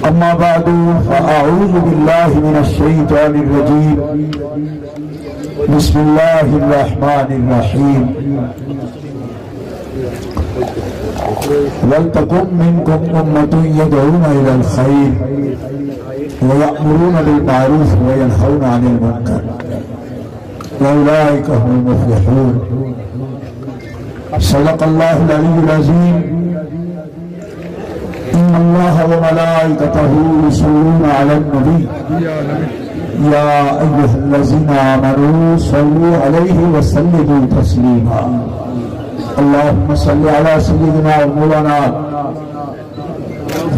أما بعد فأعوذ بالله من الشيطان الرجيم بسم الله الرحمن الرحيم ولتكن منكم أمة يدعون إلى الخير ويأمرون بالمعروف وينهون عن المنكر وأولئك هم المفلحون صدق الله العلي العظيم إن الله وملائكته يصلون على النبي يا أيها الذين آمنوا صلوا عليه وسلموا تسليما اللهم صل على سيدنا ومولانا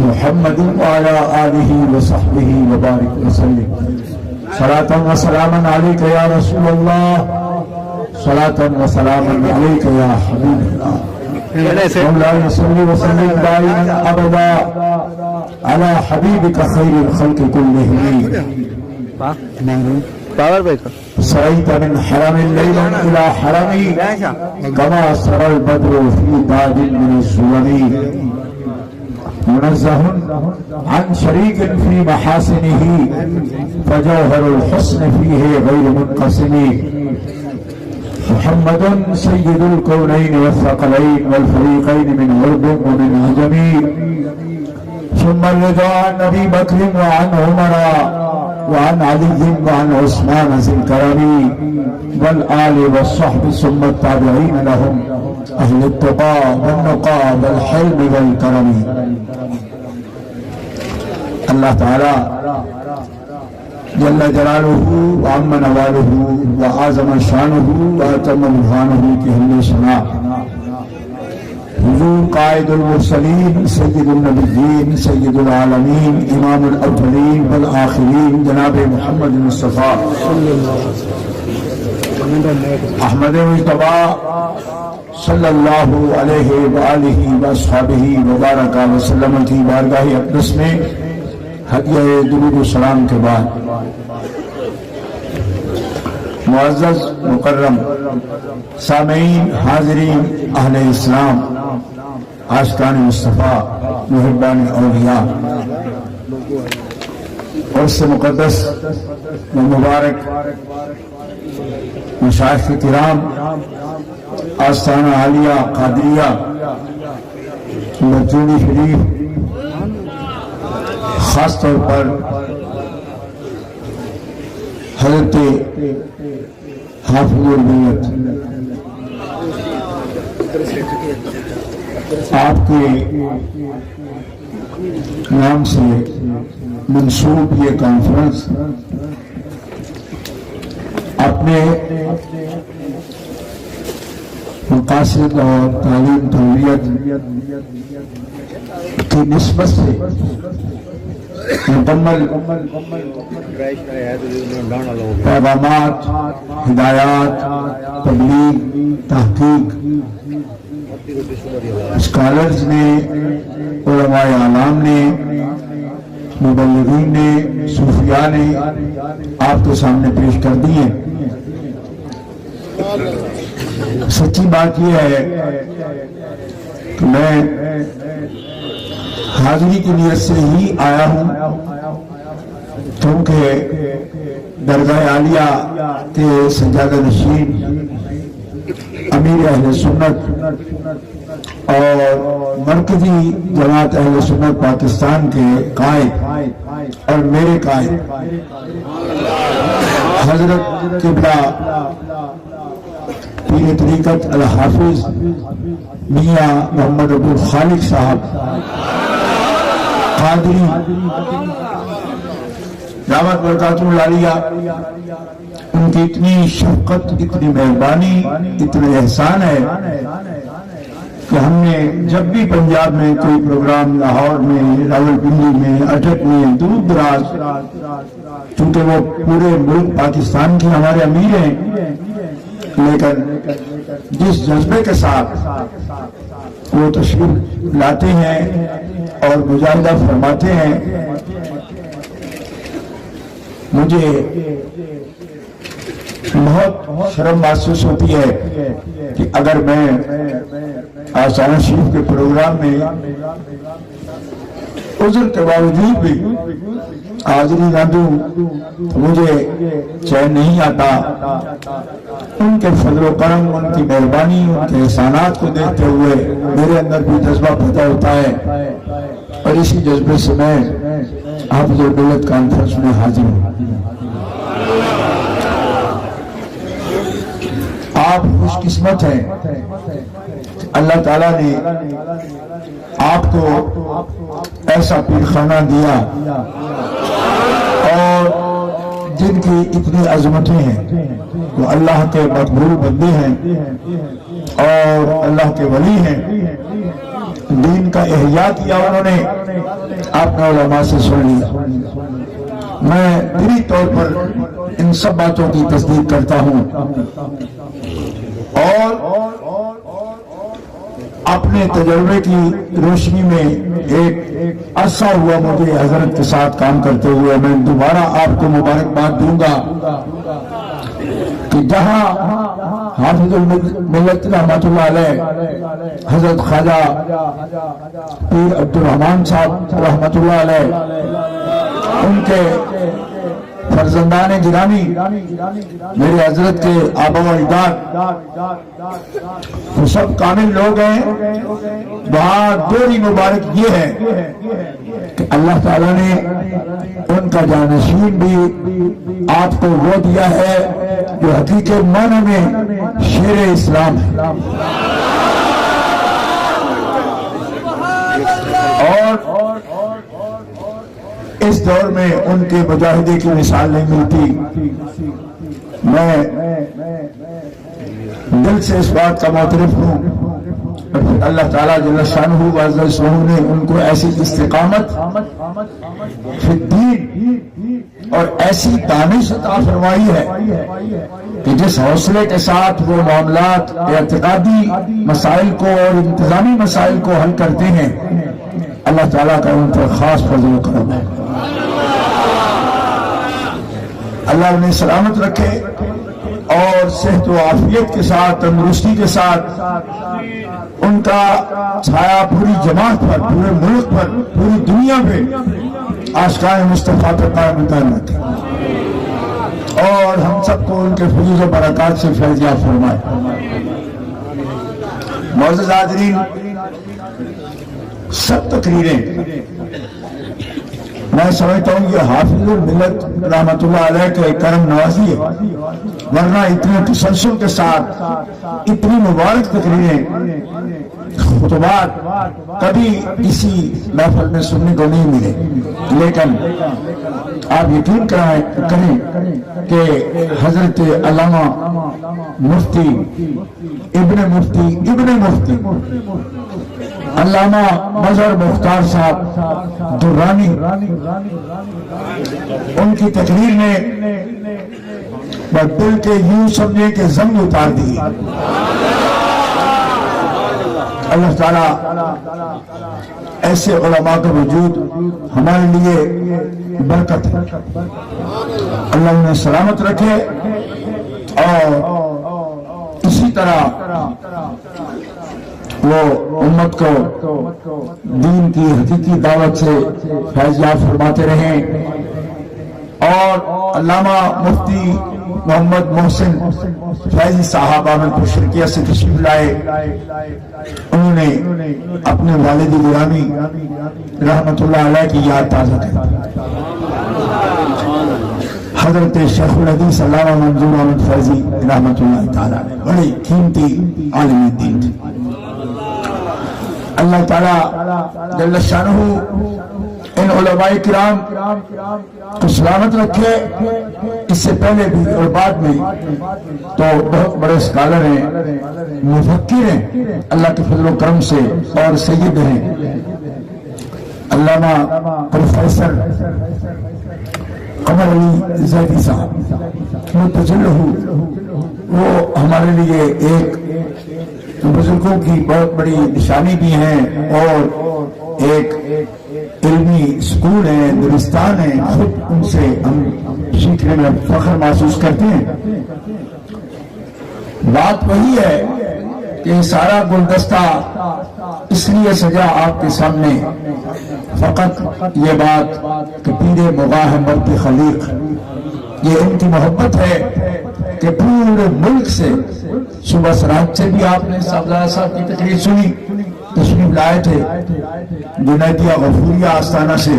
محمد وعلى آله وصحبه وبارك وسلم صلاة وسلاما عليك يا رسول الله صلاة وسلاما عليك يا حبيب الله مولاي صل وسلم دائما ابدا على حبيبك خير الخلق كلهم سريت من حرم ليلا الى حرمي كما سرى البدر في تاج من الظلم منزه عن شريك في محاسنه فجوهر الحسن فيه غير منقسم محمد سيد الكونين والثقلين والفريقين من عرب ومن عجم ثم الرضا عن ابي بكر وعن عمر وعن علي وعن عثمان ذي الكرم والآل والصحب ثم التابعين لهم اهل التقى والنقى والحلم والكرم اللہ تعالی جل جلالہ وعم نوالہ وعظم شانہ واتم برہانہ کی حمد ثنا حضور قائد المرسلین سید النبیین سید العالمین امام الاولین والآخرین جناب محمد مصطفیٰ احمد مجتبی صلی اللہ علیہ وآلہ واصحابہ وبارک وسلم کی بارگاہ اقدس میں ہدیہ درود و سلام کے بعد معزز مکرم سامعین حاضرین اہل اسلام عاشقان مصطفیٰ محبان اولیاء اور سے مقدس و مبارک مشائخ کرام آستانہ عالیہ قادریہ مرجونی شریف خاص طور پر حضرت حافظ البیت آپ کے نام سے منسوب یہ کانفرنس اپنے مقاصد اور تعلیم تربیت کی نسبت سے مکمل پیغامات ہدایات تبلیغ تحقیق اسکالرز نے علماء اعلام نے مبلغین نے صوفیاء نے آپ کے سامنے پیش کر دی ہے سچی بات یہ ہے کہ میں حاضری کی نیت سے ہی آیا ہوں کیونکہ درگاہ عالیہ کے سجادہ نشین امیر اہل سنت اور مرکزی جماعت اہل سنت پاکستان کے قائد اور میرے قائد حضرت قبلہ پیر طریقت الحافظ میاں محمد ابو الخالق صاحب قادری دعوت برکاتہ العالیہ ان کی اتنی شفقت اتنی مہربانی اتنا احسان ہے کہ ہم نے جب بھی پنجاب میں کوئی پروگرام لاہور میں راولپنڈی میں اٹک میں دور دراز چونکہ وہ پورے ملک پاکستان کے ہمارے امیر ہیں لیکن جس جذبے کے ساتھ وہ تشریف لاتے ہیں اور مجاہدہ فرماتے ہیں مجھے بہت شرم محسوس ہوتی ہے کہ اگر میں آستانہ شریف کے پروگرام میں عذر کے باوجود بھی حاضری نہ دوں تو مجھے چین نہیں آتا۔ ان کے فضل و کرم، ان کی مہربانی، ان کے احسانات کو دیکھتے ہوئے میرے اندر بھی جذبہ پیدا ہوتا ہے، اور اسی جذبے سے میں حافظ الملت کانفرنس میں حاضر ہوں۔ آپ خوش قسمت ہیں، اللہ تعالیٰ نے آپ کو ایسا پیرخانہ دیا اور جن کی اتنی عظمتیں ہیں، وہ اللہ کے مقبول بندے ہیں اور اللہ کے ولی ہیں۔ دین کا احیاء کیا انہوں نے، اپنے علماء سے سن لیا۔ میں دلی طور پر ان سب باتوں کی تصدیق کرتا ہوں، اور اپنے تجربے کی روشنی میں ایک عرصہ ہوا مجھے حضرت کے ساتھ کام کرتے ہوئے۔ میں دوبارہ آپ کو مبارکباد دوں گا کہ جہاں حافظ الملت رحمۃ اللہ علیہ حضرت خواجہ پیر عبدالرحمان صاحب رحمۃ اللہ علیہ، ان کے فرزندان گرامی میرے حضرت کے آبا و اجداد، وہ سب کامل لوگ ہیں۔ وہاں دوری مبارک یہ ہے کہ اللہ تعالیٰ نے ان کا جانشین بھی آپ کو وہ دیا ہے جو حقیقی معنی میں شیر اسلام ہے، اور اس دور میں ان کے مجاہدے کی مثال نہیں ملتی۔ میں دل سے اس بات کا معترف ہوں، اور اللہ تعالیٰ جل شانہ وعز اسمہ نے ان کو ایسی استقامت فی الدین اور ایسی دانش عطا فرمائی ہے کہ جس حوصلے کے ساتھ وہ معاملات اعتقادی مسائل کو اور انتظامی مسائل کو حل کرتے ہیں، اللہ تعالیٰ کا ان پر خاص فضل و کرم ہے۔ اللہ انہیں سلامت رکھے اور صحت و عافیت کے ساتھ، تندرستی کے ساتھ ان کا چھایا پوری جماعت پر، پورے ملک پر، پوری دنیا پہ آشکار مصطفیٰ پر قائم دائم رکھے، اور ہم سب کو ان کے فضل و برکات سے فیض یاب فرمائے۔ معزز حاضرین، سب تقریریں میں سمجھتا ہوں یہ حافظ الملت رحمۃ اللہ علیہ کے کرم نوازی ہے، ورنہ اتنے تسلسل کے ساتھ اتنی مبارک تقریریں، خطبات کبھی کسی محفل میں سننے کو نہیں ملے۔ لیکن آپ یقین کریں کہ حضرت علامہ مفتی ابن مفتی علامہ مظہر مختار صاحب درانی، ان کی تقریر نے دل کے یوں سمجھے کہ زنگ اتار دی۔ اللہ تعالیٰ ایسے علماء کا وجود ہمارے لیے برکت ہے۔ اللہ انہیں سلامت رکھے اور اسی طرح وہ امت کو دین کی حقیقی دعوت سے فیض یاب فرماتے رہیں۔ اور علامہ مفتی محمد محسن فیضی صاحب آمن شرکیہ سے تشریف لائے، انہوں نے اپنے والد گرامی رحمت اللہ علیہ کی یاد تازہ کی۔ حضرت شیخ الحدیث علامہ منظور احمد فیضی رحمت اللہ تعالیٰ بڑی قیمتی عالم دین تھے۔ اللہ تعالیٰ جل شانہ ان علماء کرام کو سلامت رکھے۔ اس سے پہلے بھی اور بعد میں تو بہت بڑے اسکالر ہیں، مفکر ہیں اللہ کے فضل و کرم سے، اور سید ہیں علامہ پروفیسر قمر علی زیدی صاحب متجلہ، وہ ہمارے لیے ایک بزرگوں کی بہت بڑی نشانی بھی ہیں، اور ایک علمی سکول ہے، نورستان ہے، خود ان سے ہم سیکھنے میں فخر محسوس کرتے ہیں۔ بات وہی ہے کہ سارا گلدستہ اس لیے سجا آپ کے سامنے، فقط یہ بات کہ پیر مغاہ مرد خلیق، یہ ان کی محبت ہے کہ پورے ملک سے، صبح سراج سے بھی آپ نے صاحبزادہ صاحب کی تقریر سنی، تشریف لائے تھے جنیدیہ غفوریہ آستانہ سے،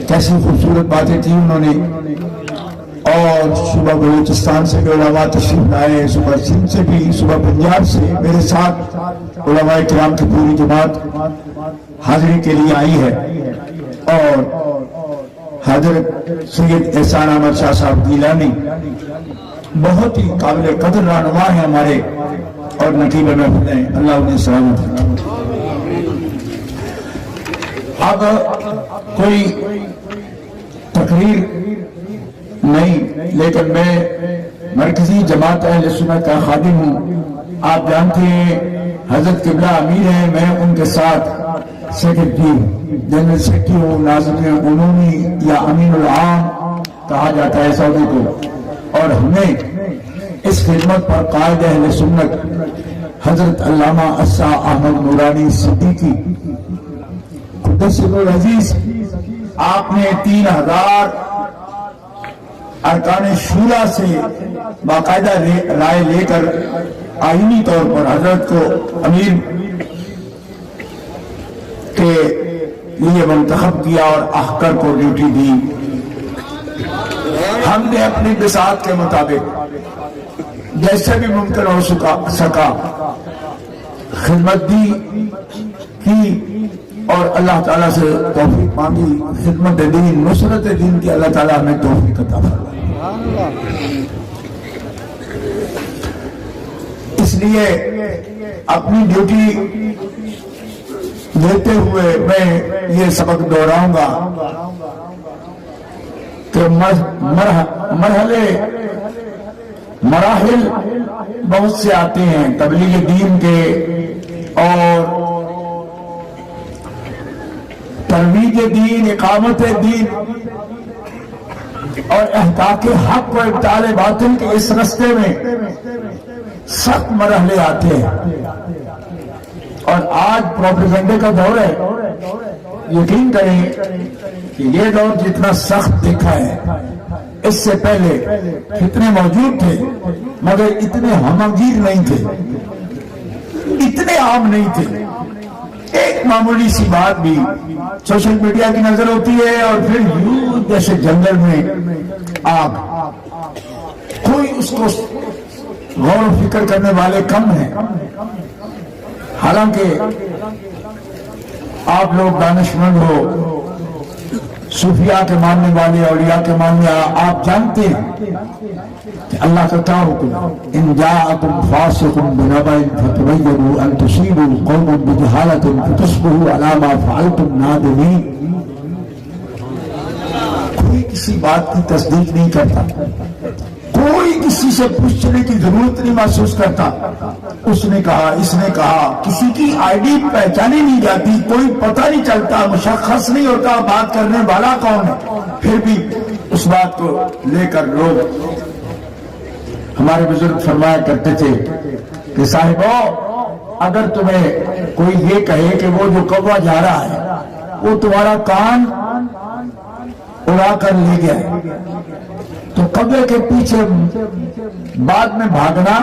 کیسی خوبصورت باتیں تھی انہوں نے، اور صبح بلوچستان سے بھی علماء تشریف لائے، صبح سندھ سے بھی، صبح پنجاب سے، میرے ساتھ علماء کرام کی پوری جماعت حاضری کے لیے آئی ہے، اور حضرت سید احسان احمد شاہ صاحب گیلانی بہت ہی قابل قدر رہنما ہیں ہمارے، اور نقیب محفوظ ہیں، اللہ انہیں سلامت رکھے۔ اب کوئی تقریر نہیں، لیکن میں مرکزی جماعت اہل سنت کا خادم ہوں، آپ جانتے ہیں حضرت قبلہ امیر ہیں، میں ان کے ساتھ سیکرٹری ہوں، جنرل سیکرٹری ہوں، ناظم عمومی یا امین العام کہا جاتا ہے سعودی کو، اور ہمیں اس خدمت پر قائد اہل سنت حضرت علامہ اسا احمد نورانی صدیقی قدس سر العزیز، آپ نے 3000 ارکان شورا سے باقاعدہ رائے لے کر آئینی طور پر حضرت کو امیر کے لیے منتخب کیا اور احکر کو ڈیوٹی دی۔ ہم نے اپنی بساط کے مطابق جیسے بھی ممکن ہو سکا خدمت دی کی، اور اللہ تعالیٰ سے توفیق مانگی، خدمت دین، نصرت دین کی اللہ تعالیٰ ہمیں توفیق عطا فرمائے۔ اس لیے اپنی ڈیوٹی دیتے ہوئے میں یہ سبق دہراؤں گا کہ مراحل بہت سے آتے ہیں تبلیغ دین کے، اور ترویج دین، اقامت دین اور احقاق حق و ابطال باطل کے اس رستے میں سخت مرحلے آتے ہیں، اور آج پروپیگنڈے کا دور ہے۔ یقین کریں کہ یہ دور جتنا سخت دیکھا ہے، اس سے پہلے کتنے موجود تھے مگر اتنے ہمگیر نہیں تھے، اتنے عام نہیں تھے۔ ایک معمولی سی بات بھی سوشل میڈیا کی نظر ہوتی ہے، اور پھر یوں جیسے جنگل میں آگ، کوئی اس کو غور و فکر کرنے والے کم ہیں۔ حالانکہ آپ لوگ دانشمند ہو، صوفیاء کے ماننے والے، اولیاء کے ماننے والے، آپ جانتے ہیں کہ اللہ کا کیا حکم ہے، ان جاءکم فاسق بنبأ فتبینوا ان تصیبوا قوما بجہالۃ فتصبحوا علی ما فعلتم نادمین۔ کوئی کسی بات کی تصدیق نہیں کرتا، کوئی کسی سے پوچھنے کی ضرورت نہیں محسوس کرتا، اس نے کہا، اس نے کہا، کسی کی آئی ڈی پہچانی نہیں جاتی، کوئی پتہ نہیں چلتا، مشخص نہیں ہوتا بات کرنے والا کون ہے، پھر بھی اس بات کو لے کر لوگ، ہمارے بزرگ فرمایا کرتے تھے کہ صاحبو، اگر تمہیں کوئی یہ کہے کہ وہ جو کوا جا رہا ہے وہ تمہارا کان اڑا کر لے گیا ہے، تو قبلے کے پیچھے بعد میں بھاگنا،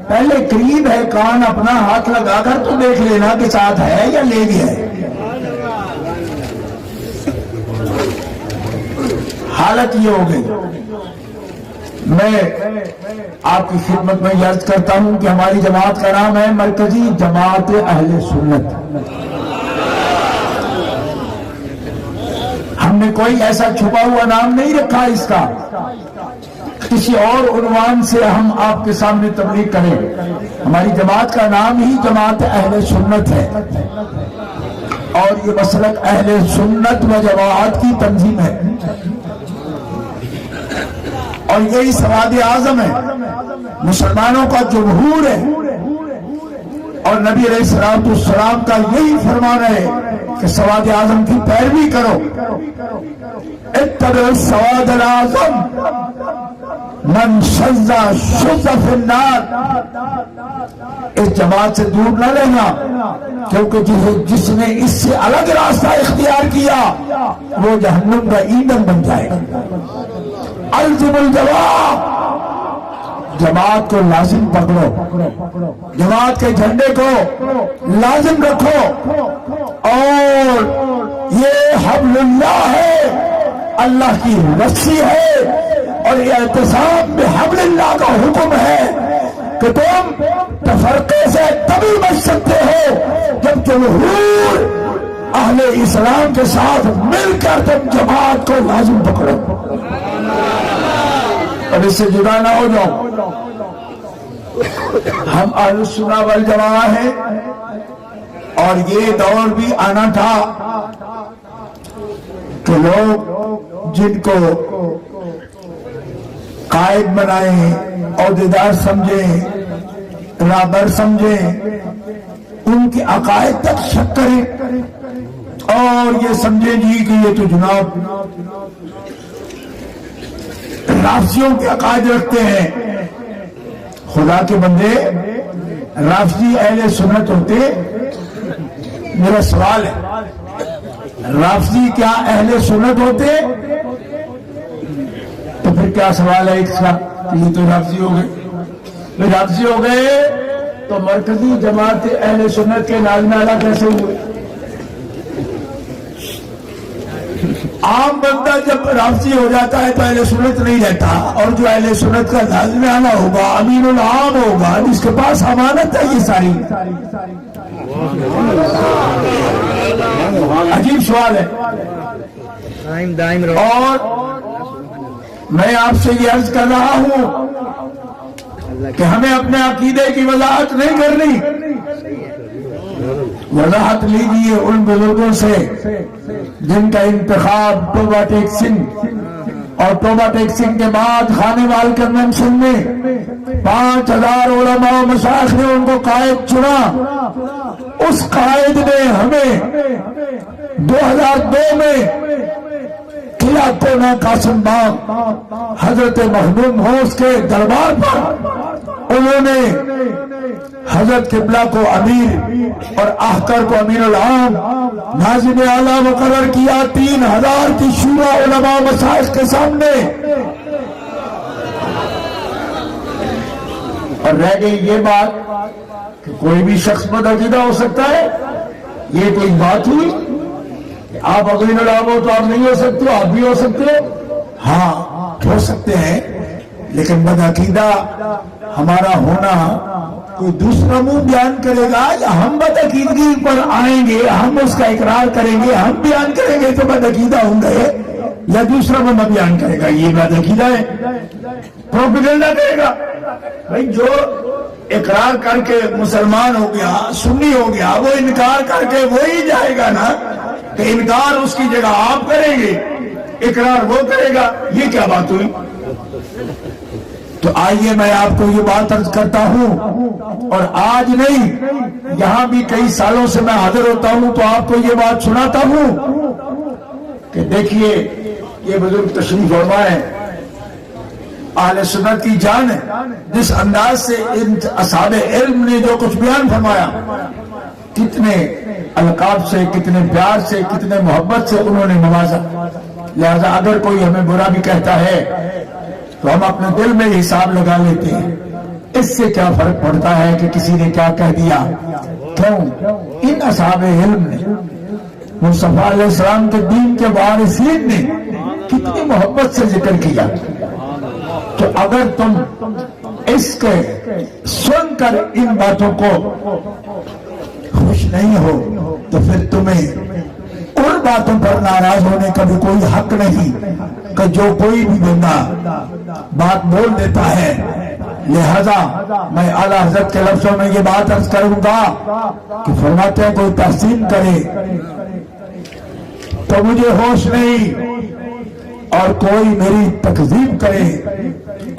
پہلے قریب ہے کان اپنا ہاتھ لگا کر تو دیکھ لینا کہ ساتھ ہے یا لے گیا ہے۔ حالت یہ ہو گئی۔ میں آپ کی خدمت میں عرض کرتا ہوں کہ ہماری جماعت کا نام ہے مرکزی جماعت اہل سنت۔ ہم نے کوئی ایسا چھپا ہوا نام نہیں رکھا اس کا، کسی اور عنوان سے ہم آپ کے سامنے تبلیغ کریں۔ ہماری جماعت کا نام ہی جماعت اہل سنت ہے، اور یہ مسلک اہل سنت و جماعت کی تنظیم ہے، اور یہی سواد اعظم ہے، مسلمانوں کا جمہور ہے۔ اور نبی علیہ السلام کا یہی فرمان ہے کہ سواد اعظم کی پیروی کرو. اتبعوا السواد الاعظم من شذ شذ فی النار. اس جماعت سے دور نہ لینا، کیونکہ جس نے اس سے الگ راستہ اختیار کیا وہ جہنم کا ایندھن بن جائے گا. الزم الجماعت، جماعت کو لازم پکڑو، جماعت کے جھنڈے کو لازم رکھو. اور یہ حبل اللہ ہے، اللہ کی رسی ہے، اور یہ اعتصام بحبل اللہ کا حکم ہے کہ تم تفرقے سے تبھی بچ سکتے ہو جب جمہور اہل اسلام کے ساتھ مل کر تم جماعت کو لازم پکڑو اور اس سے جدا نہ ہو جاؤ. ہم اہل السنہ والجماعہ ہیں، اور یہ دور بھی آنا تھا کہ لوگ جن کو قائد بنائیں، عہدیدار سمجھیں، رہبر سمجھیں، ان کے عقائد تک شک کریں اور یہ سمجھیں جی کہ یہ تو جناب رافضیوں کے عقائد رکھتے ہیں. خدا کے بندے، رافضی اہل سنت ہوتے؟ میرا سوال ہے، رافضی کیا اہل سنت ہوتے؟ تو پھر کیا سوال ہے اس کا کہ یہ تو رافضی ہو گئے؟ رافضی ہو گئے تو مرکزی جماعت اہل سنت کے نازم اعلیٰ کیسے ہوئے؟ عام بندہ جب رافضی ہو جاتا ہے تو اہل سنت نہیں رہتا، اور جو اہل سنت کا نازم اعلیٰ ہوگا، امین العام ہوگا، جس کے پاس امانت ہے یہ ساری. عجیب سوال ہے. اور میں آپ سے یہ عرض کر رہا ہوں کہ ہمیں اپنے عقیدے کی وضاحت نہیں کرنی. وضاحت لیجیے ان بزرگوں سے جن کا انتخاب توبہ ٹیک سنگھ، اور توبہ ٹیک سنگھ کے بعد خانے وال کنونشن میں 5000 علماء و مشائخ نے ان کو قائد چنا. اس قائد نے ہمیں 2002 میں قلعہ کونا قاسم باغ حضرت مخدوم غوث کے دربار پر انہوں نے حضرت قبلہ کو امیر اور احقر کو امیر العام ناظم اعلیٰ مقرر کیا 3000 کی شورا علماء و مشائخ کے سامنے. اور رہ گئی یہ بات کہ کوئی بھی شخص بدعقیدہ ہو سکتا ہے. یہ کوئی بات ہوئی؟ آپ امیر العام ہو تو آپ نہیں ہو سکتے، آپ بھی ہو سکتے ہو. ہاں ہو سکتے ہیں، لیکن بدعقیدہ ہمارا ہونا کوئی دوسرا منہ بیان کرے گا یا ہم بدعقیدگی پر آئیں گے، ہم اس کا اقرار کریں گے، ہم بیان کریں گے تو بدعقیدہ ہوں گے، یا دوسرا منہ بیان کرے گا یہ بدعقیدہ ہے، پروپیگنڈا کرے گا. بھائی جو اقرار کر کے مسلمان ہو گیا، سنی ہو گیا، وہ انکار کر کے وہی جائے گا نا، کہ انکار اس کی جگہ آپ کریں گے، اقرار وہ کرے گا. یہ کیا بات ہوئی؟ تو آئیے میں آپ کو یہ بات عرض کرتا ہوں، اور آج نہیں، یہاں بھی کئی سالوں سے میں حاضر ہوتا ہوں تو آپ کو یہ بات سناتا ہوں کہ دیکھیے یہ بزرگ تشریف فرما ہے، اہل سنت کی جان ہے. جس انداز سے ان اصحاب علم نے جو کچھ بیان فرمایا، کتنے القاب سے، کتنے پیار سے، کتنے محبت سے انہوں نے نوازا. لہذا اگر کوئی ہمیں برا بھی کہتا ہے تو ہم اپنے دل میں حساب لگا لیتے ہیں، اس سے کیا فرق پڑتا ہے کہ کسی نے کیا کہہ دیا. کیوں؟ ان اصحاب علم نے، مصطفیٰ علیہ السلام کے دین کے وارثین نے کتنی محبت سے ذکر کیا. تو اگر تم اس کے سن کر ان باتوں کو خوش نہیں ہو تو پھر تمہیں ان باتوں پر ناراض ہونے کا بھی کوئی حق نہیں کہ جو کوئی بھی بندہ بات بول دیتا ہے. لہذا میں اعلیٰ حضرت کے لفظوں میں یہ بات عرض کروں گا کہ فرماتے ہیں کوئی تحسین کرے تو مجھے ہوش نہیں، اور کوئی میری تکذیب کرے،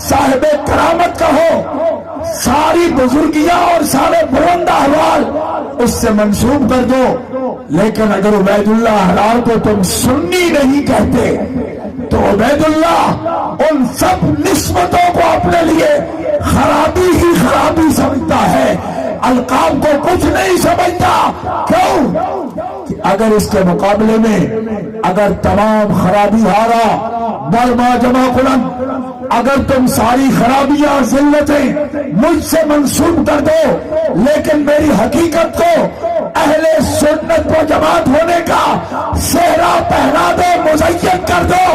صاحب کرامت کا ہو، ساری بزرگیاں اور سارے بلند احوال اس سے منسوب کر دو، لیکن اگر عبید اللہ حلال کو تم سنی نہیں کہتے تو عبید اللہ ان سب نسبتوں کو اپنے لیے خرابی ہی خرابی سمجھتا ہے، القاب کو کچھ نہیں سمجھتا۔ کیوں؟ کہ اگر اس کے مقابلے میں اگر تمام خرابی ہارا برما جمع قلم، اگر تم ساری خرابیاں ذلتیں مجھ سے منسوب کر دو لیکن میری حقیقت کو اہل سنت و جماعت ہونے کا صحرا پہنا دو، مزین کر دو،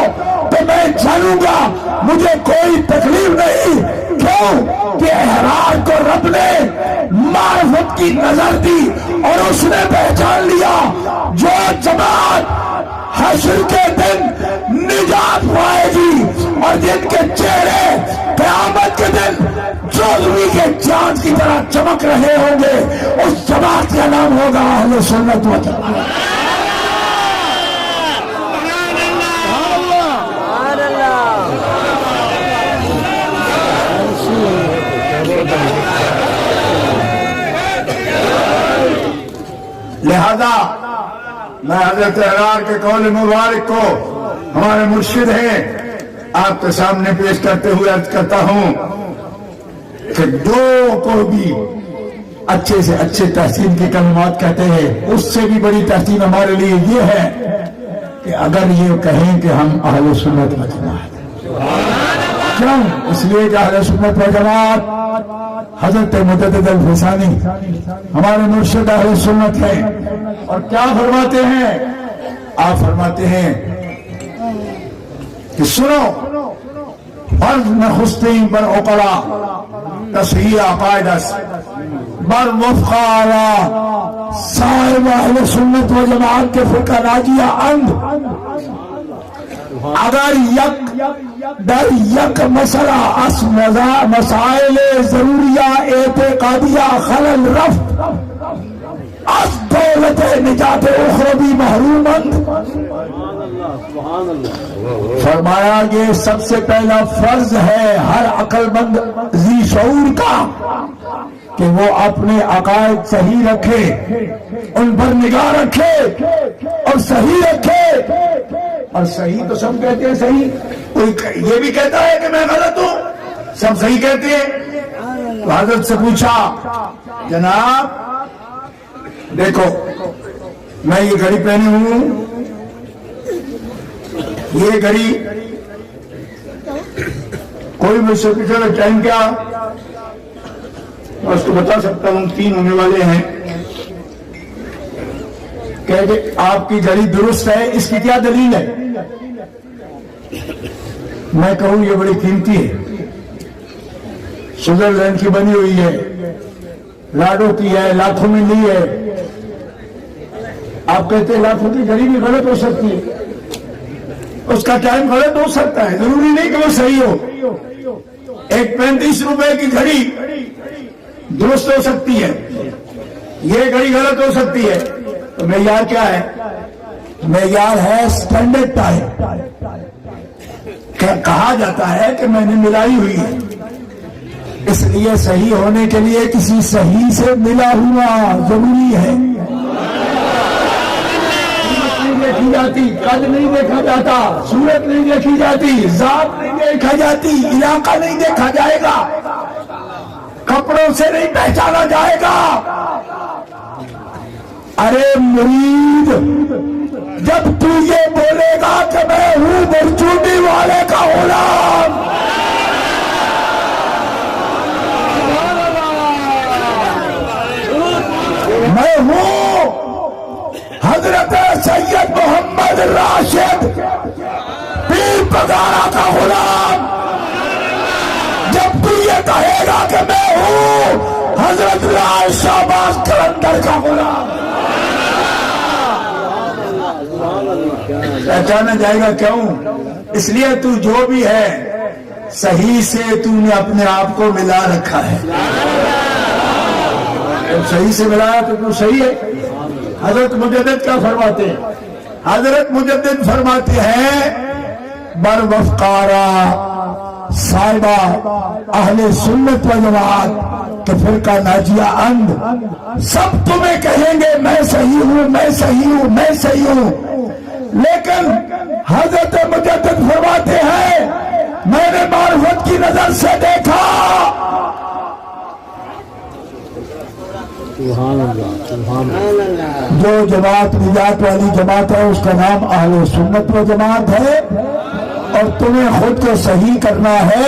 تو میں جانوں گا، مجھے کوئی تکلیف نہیں۔ کیوں کہ احرار کو رب نے معرفت کی نظر دی اور اس نے پہچان لیا جو جماعت حشر کے دن نجات پائے گی اور جن کے چہرے قیامت کے دن چودھویں کے چاند کی طرح چمک رہے ہوں گے، اس جماعت کا نام ہوگا اہل سنت و جماعت۔ لہذا میں حضرت احرار کے قول مبارک کو ہمارے مرشد ہیں آپ کے سامنے پیش کرتے ہوئے عرض کرتا ہوں کہ جو کو بھی اچھے سے اچھے تحسین کے کلمات کہتے ہیں، اس سے بھی بڑی تحسین ہمارے لیے یہ ہے کہ اگر یہ کہیں کہ ہم اہل سنت و جماعت ہیں۔ کیوں؟ اس لیے کہ اہل سنت و جماعت حضرت مجدد الفسانی ہمارے مرشد اہل سنت ہیں، اور کیا فرماتے ہیں؟ آپ فرماتے ہیں کہ سنو، فرض نخستین بر عقلا تصحیح عقائد بر وفقارا صاحب اہل سنت و جماعت کے فرقہ ناجیہ اند اگر یک در یک مسئلہ اس مسائل ضروریہ اعتقادیہ خلل رفت از دولت نجات اخروی محرومند، فرمایا یہ سب سے پہلا فرض ہے ہر عقل مند ذی شعور کا کہ وہ اپنے عقائد صحیح رکھے، ان پر نگاہ رکھے اور صحیح رکھے۔ اور صحیح تو سب کہتے ہیں صحیح، کوئی یہ بھی کہتا ہے کہ میں غلط ہوں، سب صحیح کہتے ہیں۔ تو حضرت سے پوچھا جناب دیکھو میں یہ گھڑی پہنی ہوں، یہ گھڑی کوئی مجھ سے پوچھے ٹائم کیا، میں اس کو بتا سکتا ہوں 3 ہونے والے ہیں، کہ آپ کی گھڑی درست ہے، اس کی کیا دلیل ہے؟ میں کہوں یہ بڑی قیمتی ہے، سوئٹزرلینڈ کی بنی ہوئی ہے، لاڈو کی ہے، لاکھوں میں لی ہے۔ آپ کہتے ہیں لاکھوں کی گھڑی بھی غلط ہو سکتی ہے، اس کا ٹائم غلط ہو سکتا ہے، ضروری نہیں کہ وہ صحیح ہو۔ ایک 35 روپے کی گھڑی درست ہو سکتی ہے، یہ گھڑی غلط ہو سکتی ہے، تو معیار کیا ہے؟ معیار ہے سٹینڈرڈ ٹائم۔ کہا جاتا ہے کہ میں نے ملائی ہوئی ہے، اس لیے صحیح ہونے کے لیے کسی صحیح سے ملا ہوا ضروری ہے۔ دیکھی جاتی، قد نہیں دیکھا جاتا، صورت نہیں دیکھی جاتی، ذات نہیں دیکھا جاتی، علاقہ نہیں دیکھا جائے گا، کپڑوں سے نہیں پہچانا جائے گا۔ ارے مرید، جب تو یہ بولے گا کہ میں ہوں برچوٹی والے کا غلام، میں ہوں حضرت سید محمد راشد پیر پگارا کا غلام، جب تو یہ کہے گا کہ میں ہوں حضرت لال شہباز کلندر کا غلام، پہچانا جائے گا۔ کیوں؟ اس لیے تو جو بھی ہے صحیح سے تو نے اپنے آپ کو ملا رکھا ہے، جب صحیح سے ملایا تو تو صحیح ہے۔ حضرت مجدد کیا فرماتے ہیں؟ حضرت مجدد فرماتے ہیں بر وفقارا صاحبہ اہل سنت و جماعت کے فرقہ ناجیہ اند سب تمہیں کہیں گے میں صحیح ہوں، میں صحیح ہوں، میں صحیح ہوں، لیکن حضرت مجدد فرماتے ہیں میں نے معرفت کی نظر سے دیکھا جو جماعت نجات والی جماعت ہے اس کا نام اہل سنت و جماعت ہے، اور تمہیں خود کو صحیح کرنا ہے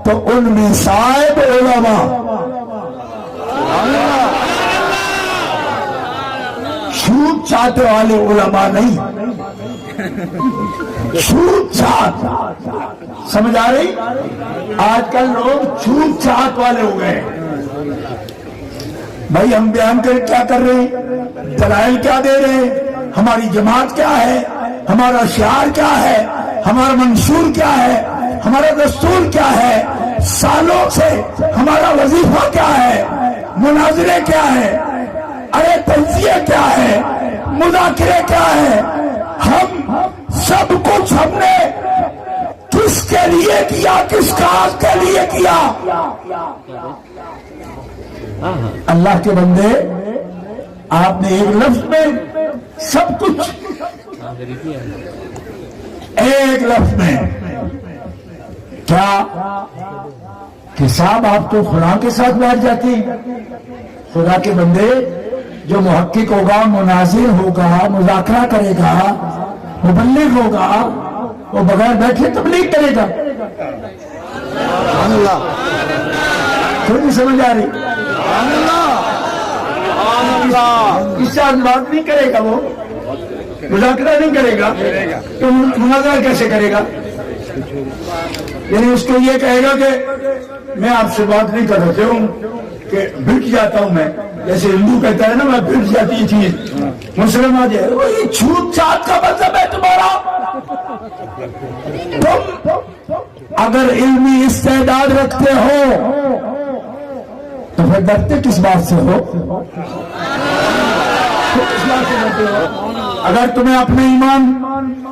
تو ان میں صاحب علماء چھوٹ چاہتے والے علماء نہیں، چھوٹ چاہت سمجھ آ رہی؟ آج کل لوگ چھوٹ چاہت والے ہو گئے۔ بھائی ہم بیان کیا کر رہے ہیں، دلائل کیا دے رہے ہیں، ہماری جماعت کیا ہے، ہمارا شعار کیا ہے، ہمارا منشور کیا ہے، ہمارا دستور کیا ہے، سالوں سے ہمارا وظیفہ کیا ہے، مناظرے کیا ہے، ارے تجزیہ کیا ہے، مذاکرے کیا ہے، ہم سب کچھ ہم نے کس کے لیے کیا، کس کاج کے لیے کیا؟ اللہ کے بندے آپ نے ایک لفظ میں سب کچھ، ایک لفظ میں کیا کہ صاحب آپ تو خدا کے ساتھ بیٹھ جاتے ہیں۔ خدا کے بندے جو محقق ہوگا، مناظر ہوگا، مذاکرہ کرے گا، مبلغ ہوگا، وہ بغیر بیٹھے تبلیغ کرے گا۔ کوئی نہیں سمجھ آ رہی؟ اس سے بات نہیں کرے گا، وہ مذاکرہ نہیں کرے گا تو مناظرہ کیسے کرے گا؟ یعنی اس کو یہ کہے گا کہ میں آپ سے بات نہیں کر رہے ہوں کہ بھٹ جاتا ہوں، میں جیسے ہندو کہتا ہے نا میں بھٹ جاتی چیز، مسلم آ جائے وہی چھوٹ چھات کا مطلب ہے تمہارا۔ تم اگر علمی استعداد رکھتے ہو تو پھر ڈرتے کس بات سے ہو؟ کس بات سے ڈرتے ہو؟ اگر تمہیں اپنے ایمان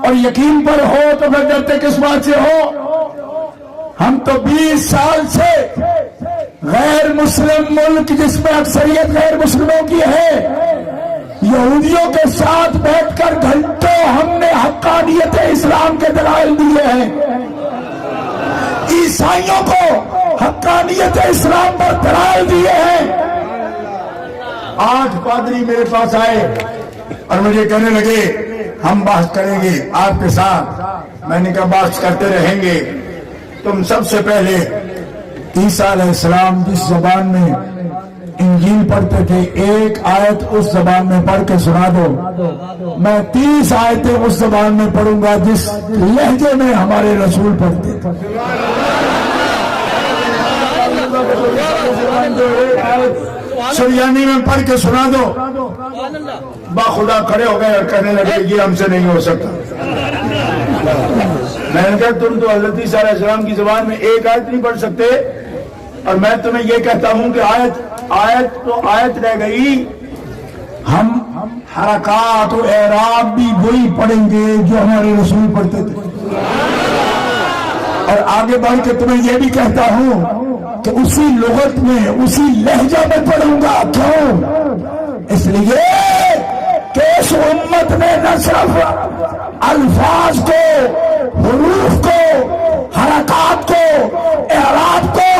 اور یقین پر ہو تو پھر ڈرتے کس بات سے ہو؟ ہم تو 20 سال سے غیر مسلم ملک جس میں اکثریت غیر مسلموں کی ہے، یہودیوں کے ساتھ بیٹھ کر گھنٹوں ہم نے حقانیت اسلام کے دلائل دیے ہیں، عیسائیوں کو حقانیت اسلام پر دلائل دیے ہیں۔ آج پادری میرے پاس آئے اور مجھے کہنے لگے ہم بحث کریں گے آپ کے ساتھ۔ میں نے کہا بحث کرتے رہیں گے، تم سب سے پہلے عیسیٰ علیہ السلام جس زبان میں انجیل پڑھتے تھے ایک آیت اس زبان میں پڑھ کے سنا دو، میں 30 آیتیں اس زبان میں پڑھوں گا جس لہجے میں ہمارے رسول پڑھتے تھے۔ سریانی میں پڑھ کے سنا دو، باخدا کھڑے ہو گئے اور کہنے لگے یہ ہم سے نہیں ہو سکتا۔ میں نے کہا تم تو حضرت عیسیٰ علیہ السلام کی زبان میں ایک آیت نہیں پڑھ سکتے، اور میں تمہیں یہ کہتا ہوں کہ آیت تو آیت رہ گئی، ہم حرکات و اعراب بھی وہی پڑھیں گے جو ہمارے رسول پڑھتے تھے۔ اور آگے بڑھ کے تمہیں یہ بھی کہتا ہوں کہ اسی لغت میں اسی لہجہ میں پڑھوں گا۔ کیوں؟ اس لیے کہ اس امت نے نہ صرف الفاظ کو، حروف کو، حرکات کو، اعراب کو،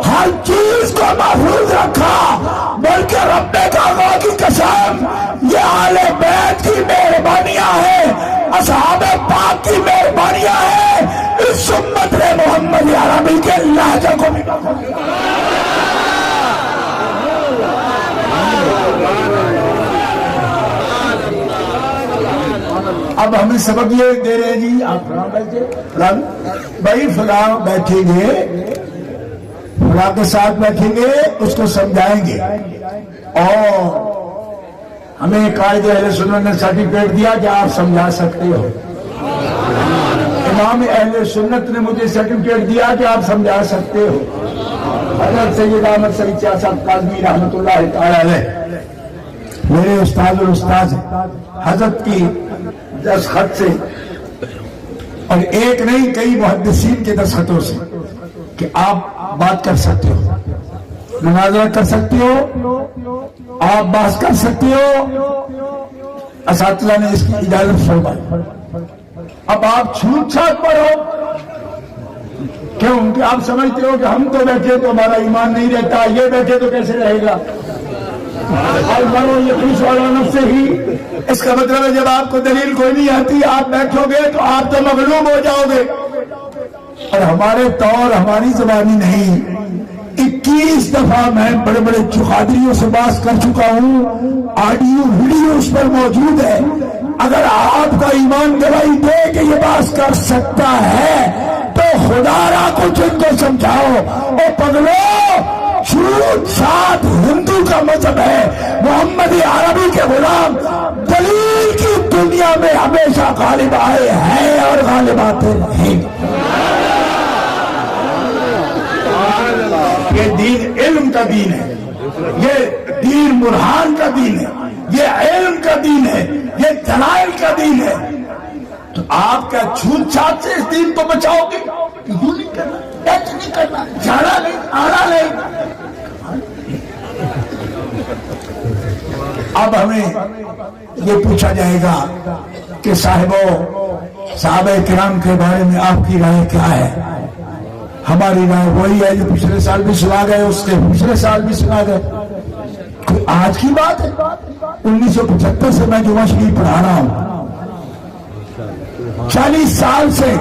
ہر چیز کو محفوظ رکھا، بلکہ رب کعبہ کی قسم یہ اہل بیت کی مہربانیاں ہیں، اصحاب پاک کی مہربانیاں ہیں، اس امت نے محمد عربی کے لہجہ کو بھی اب ہمیں سبق یہ دے رہے ہیں جی آپ فلاں بیٹھے فلاں بھائی فلاں بیٹھیں گے، فلاں کے ساتھ بیٹھیں گے، اس کو سمجھائیں گے، اور ہمیں قائد اہل سنت نے سرٹیفکیٹ دیا کہ آپ سمجھا سکتے ہو۔ امام اہل سنت نے مجھے سرٹیفکیٹ دیا کہ آپ سمجھا سکتے ہو۔ حضرت سید احمد سعید شاہ صاحب کاظمی رحمۃ اللہ تعالی علیہ میرے استاد اور استاذ حضرت کی دستخط سے اور ایک نہیں کئی محدثین کے دستخطوں سے کہ آپ بات کر سکتے ہو، مناظرہ کر سکتے ہو، آپ بحث کر سکتے ہو، اساتذہ نے اس کی اجازت فرمائی۔ اب آپ چھوٹ چھاٹ پر ہو، کیوں کہ آپ سمجھتے ہو کہ ہم تو بیٹھے تو ہمارا ایمان نہیں رہتا، یہ بیٹھے تو کیسے رہے گا؟ اور مرو یقین والا نفس سے ہی، اس کا مطلب ہے جب آپ کو دلیل کوئی نہیں آتی آپ بیٹھو گے تو آپ تو مغلوب ہو جاؤ گے۔ اور ہمارے طور ہماری زبانی نہیں، 21 دفعہ میں بڑے بڑے چقادریوں سے بات کر چکا ہوں، آڈیو ویڈیو اس پر موجود ہے۔ اگر آپ کا ایمان گواہی دے کہ یہ بات کر سکتا ہے تو خدا را کچھ ان کو سمجھاؤ۔ او پگلو، جھوٹ ساتھ ہندو کا مذہب ہے، محمد عربی کے غلام دلیل کی دنیا میں ہمیشہ غالب آئے ہیں اور غالب آتے رہیں۔ یہ دین علم کا دین ہے، یہ دین برہان کا دین ہے، یہ علم کا دین ہے، یہ دلائل کا دین ہے۔ تو آپ کیا جھوٹ چھاٹ سے اس دین کو بچاؤ گے؟ یوں نہیں کرنا، ایسے نہیں کرنا، جانا نہیں، آنا نہیں۔ اب ہمیں یہ پوچھا جائے گا کہ صحابہ کرام کے بارے میں آپ کی رائے کیا ہے؟ ہماری رائے وہی ہے جو پچھلے سال بھی سنا گئے، اس کے پچھلے سال بھی سنا گئے۔ کوئی آج کی بات ہے؟ 1975 سے میں جمعہ شریف پڑھا رہا ہوں، 40 سال سے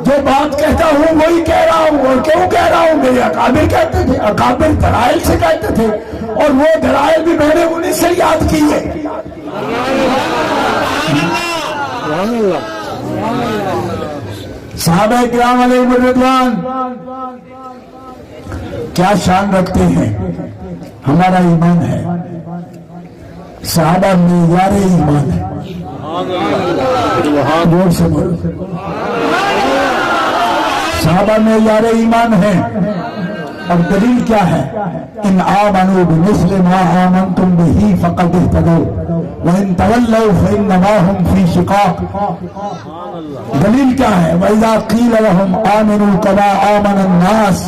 جو بات کہتا ہوں وہی کہہ رہا ہوں۔ اور کیوں کہہ رہا ہوں؟ میرے اکابر کہتے تھے، اکابر دلائل سے کہتے تھے، اور وہ دلائل بھی میں نے انہیں سے یاد کی ہے۔ صحابہ کرام علیہم الرضوان کیا شان رکھتے ہیں، ہمارا ایمان ہے، صحابہ معیار ایمان ہے۔ زور سے بولو، صحابہ معیار ایمان ہے۔ اور دلیل کیا ہے؟ ان آمنوا بمثل ما آمنتم به فقد اهتدوا وان تولوا فانما هم في شقاق۔ دلیل کیا ہے؟ وَإِذَا قِيلَ لَهُمْ آمِنُوا كَمَا آمَنَ النَّاسِ،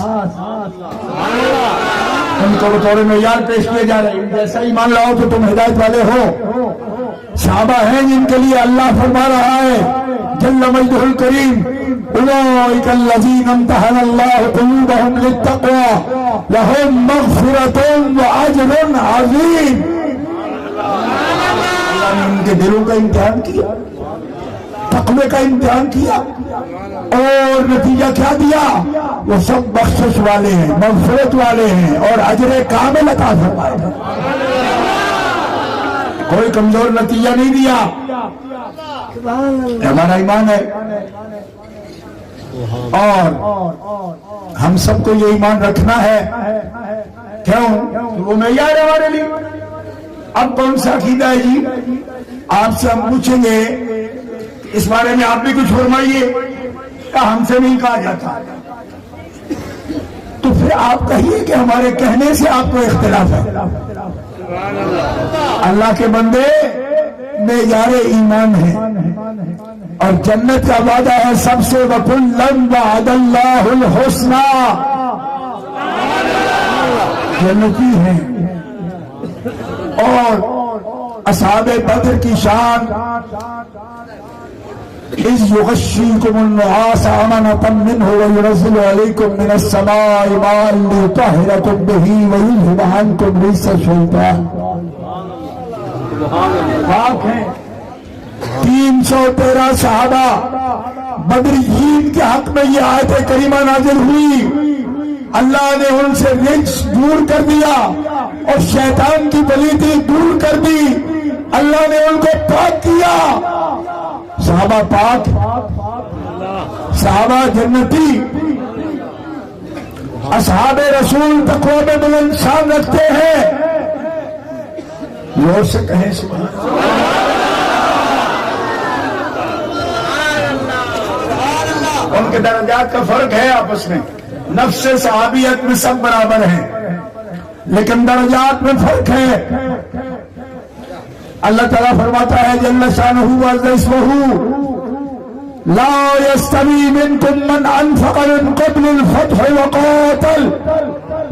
ان کو بطور معیار پیش کیے جا رہے ہیں، جیسا ایمان لاؤ تو تم ہدایت والے ہو۔ صحابہ ہیں جن کے لیے اللہ فرما رہا ہے جل مجدہ الکریم، اولئک الذین امتحن اللہ قلوبہم للتقوی لہم مغفرۃ واجر عظیم۔ اللہ نے ان کے دلوں کا امتحان کیا، تقوی کا امتحان کیا، اور نتیجہ کیا دیا؟ وہ سب بخشش والے ہیں، مغفرت والے ہیں، اور اجر کامل عطا فرمائے گا۔ کوئی کمزور نتیجہ نہیں دیا۔ ہمارا ایمان ہے، اور ہم سب کو یہ ایمان رکھنا ہے۔ کیوں؟ وہ معیار ہے ہمارے لیے۔ اب کون سا عقیدہ ہے جی؟ آپ سے ہم پوچھیں گے اس بارے میں آپ بھی کچھ فرمائیے، کہ ہم سے نہیں کہا جاتا، تو پھر آپ کہیے کہ ہمارے کہنے سے آپ کو اختلاف ہے۔ اللہ کے بندے معیار ایمان ہے، اور جنت کا وعدہ ہے سب سے، وَكُلًّا وَعَدَ اللَّهُ الْحُسْنَى، جنتی ہیں۔ اور اصحاب بدر کی شان، اِذْ يُغَشِّيكُمُ النُّعَاسَ أَمَنَةً مِّنْهُ وَيُنَزِّلُ عَلَيْكُم مِّنَ السَّمَاءِ مَاءً لِيُطَهِّرَكُم بِهِ وَيُذْهِبَ عَنكُم رِجْزَ الشَّيْطَانِ۔ پاک ہیں 313 صحابہ بدریین کے حق میں یہ آیت کریمہ نازل ہوئی، اللہ نے ان سے رجس دور کر دیا اور شیطان کی پلیتی دور کر دی، اللہ نے ان کو پاک کیا۔ صحابہ پاک، صحابہ جنتی، اصحاب رسول تقوی میں بلند شان رکھتے ہیں۔ زور سے کہیں سبحان اللہ۔ ان کے درجات کا فرق ہے آپس میں، نفس صحابیت میں سب برابر ہیں، لیکن درجات میں فرق ہے۔ اللہ تعالیٰ فرماتا ہے جل شانہ وعز اسمہ لا يستوي منكم من انفق من قبل الفتح وقاتل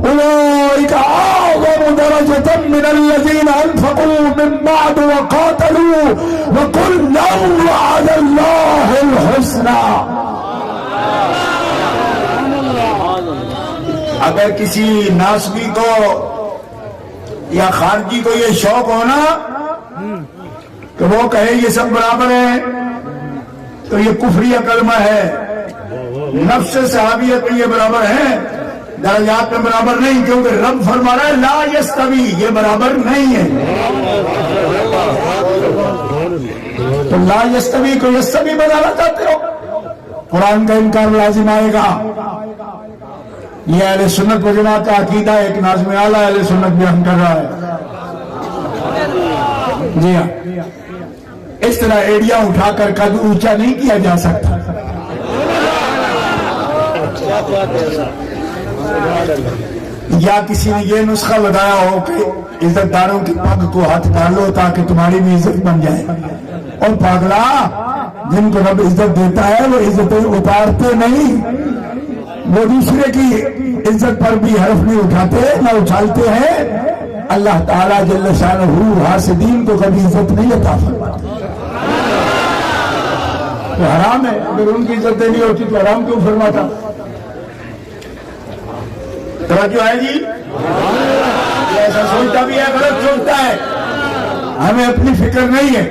اولئك اعظم درجة من الذين انفقوا من بعد وقاتلوا وكلا وعد الله الحسنى. اگر کسی ناسبی کو یا خارجی کو یہ شوق ہونا کہ وہ کہے یہ سب برابر ہیں تو یہ کفریہ کلمہ ہے. نفس صحابیت میں یہ برابر ہیں، درجات میں برابر نہیں، کیونکہ رب فرما رہا ہے لا یستوی، یہ برابر نہیں ہے. تو لا یستوی کو یستوی بنانا چاہتے ہو، قرآن کا انکار لازم آئے گا. یہ اہل سنت و جماعت کا عقیدہ ہے. ایک ناظم اعلیٰ اہل سنت بیان کر رہا ہے. جی ہاں، اس طرح ایڑیاں اٹھا کر قد اونچا نہیں کیا جا سکتا. یا کسی نے یہ نسخہ بتایا ہو کہ عزت داروں کی پگ کو ہاتھ ڈالو تاکہ تمہاری بھی عزت بن جائے. اور پاگلا، جن کو رب عزت دیتا ہے وہ عزتیں اتارتے نہیں، وہ دوسرے کی عزت پر بھی حرف نہیں اٹھاتے نہ اچھالتے ہیں. اللہ تعالیٰ جل شانہ حاسدین کو کبھی عزت نہیں عطا فرماتا. تو حرام ہے، اگر ان کی عزت نہیں ہوتی تو حرام کیوں فرماتا؟ توجہ ہے جی؟ ایسا سوچتا بھی ہے، غلط سوچتا ہے. ہمیں اپنی فکر نہیں ہے،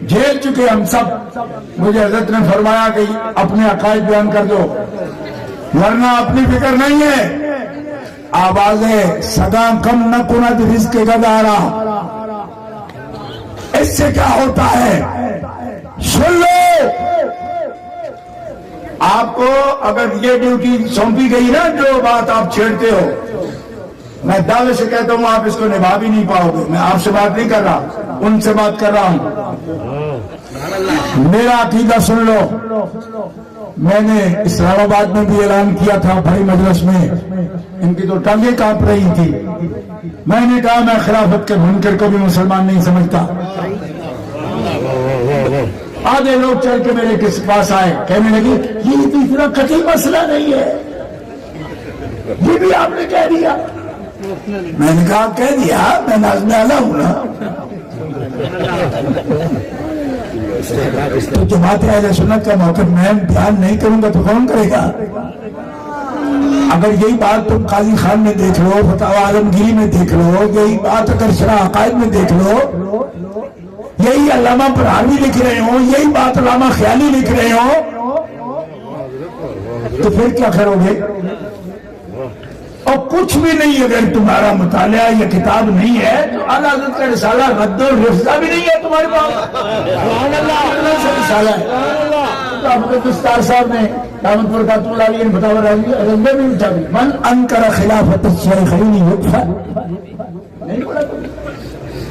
جھیل چکے ہم سب. مجھے حضرت نے فرمایا کہ اپنے عقائد بیان کر دو، ورنہ اپنی فکر نہیں ہے. آوازیں سگا کم نہ کند رزق گدارا، اس سے کیا ہوتا ہے سن لو. آپ کو اگر یہ ڈیوٹی سونپی گئی نا، جو بات آپ چھیڑتے ہو، میں دعوے سے کہتا ہوں آپ اس کو نبھا بھی نہیں پاؤ گے. میں آپ سے بات نہیں کر رہا، ان سے بات کر رہا ہوں. میرا عقیدہ سن لو. میں نے اسلام آباد میں بھی اعلان کیا تھا بڑی مجلس میں، ان کی تو ٹانگیں کانپ رہی تھی. میں نے کہا میں خلافت کے منکر کو بھی مسلمان نہیں سمجھتا. آدھے لوگ چل کے میرے پاس آئے، کہنے لگے یہ تو اتنا قطعی مسئلہ نہیں ہے، یہ بھی آپ نے کہہ دیا. میں نے کہا کہہ دیا، میں ناظم اعلیٰ ہوں نا. تو جماعت اہل سنت کا موقف میں بیان نہیں کروں گا تو کون کرے گا؟ اگر یہی بات تم قاضی خان میں دیکھ لو، فتاوی عالمگیری میں دیکھ لو، یہی بات اگر شرح عقائد میں دیکھ لو، یہی علامہ برہانی لکھ رہے ہوں، یہی بات علامہ خیالی لکھ رہے ہوں، تو پھر کیا کرو گے؟ اور کچھ بھی نہیں اگر تمہارا مطالعہ یہ کتاب نہیں ہے تو اعلیٰ حضرت کا رسالہ رد و رفضہ بھی نہیں ہے تمہارے پاس. رسالہ ہے دستار صاحب نے دامت برکات اللہ علیہ نے فتاوی رضویہ بھی اٹھا دی. من انکر خلافت الشیخین یکفر، نہیں پڑھا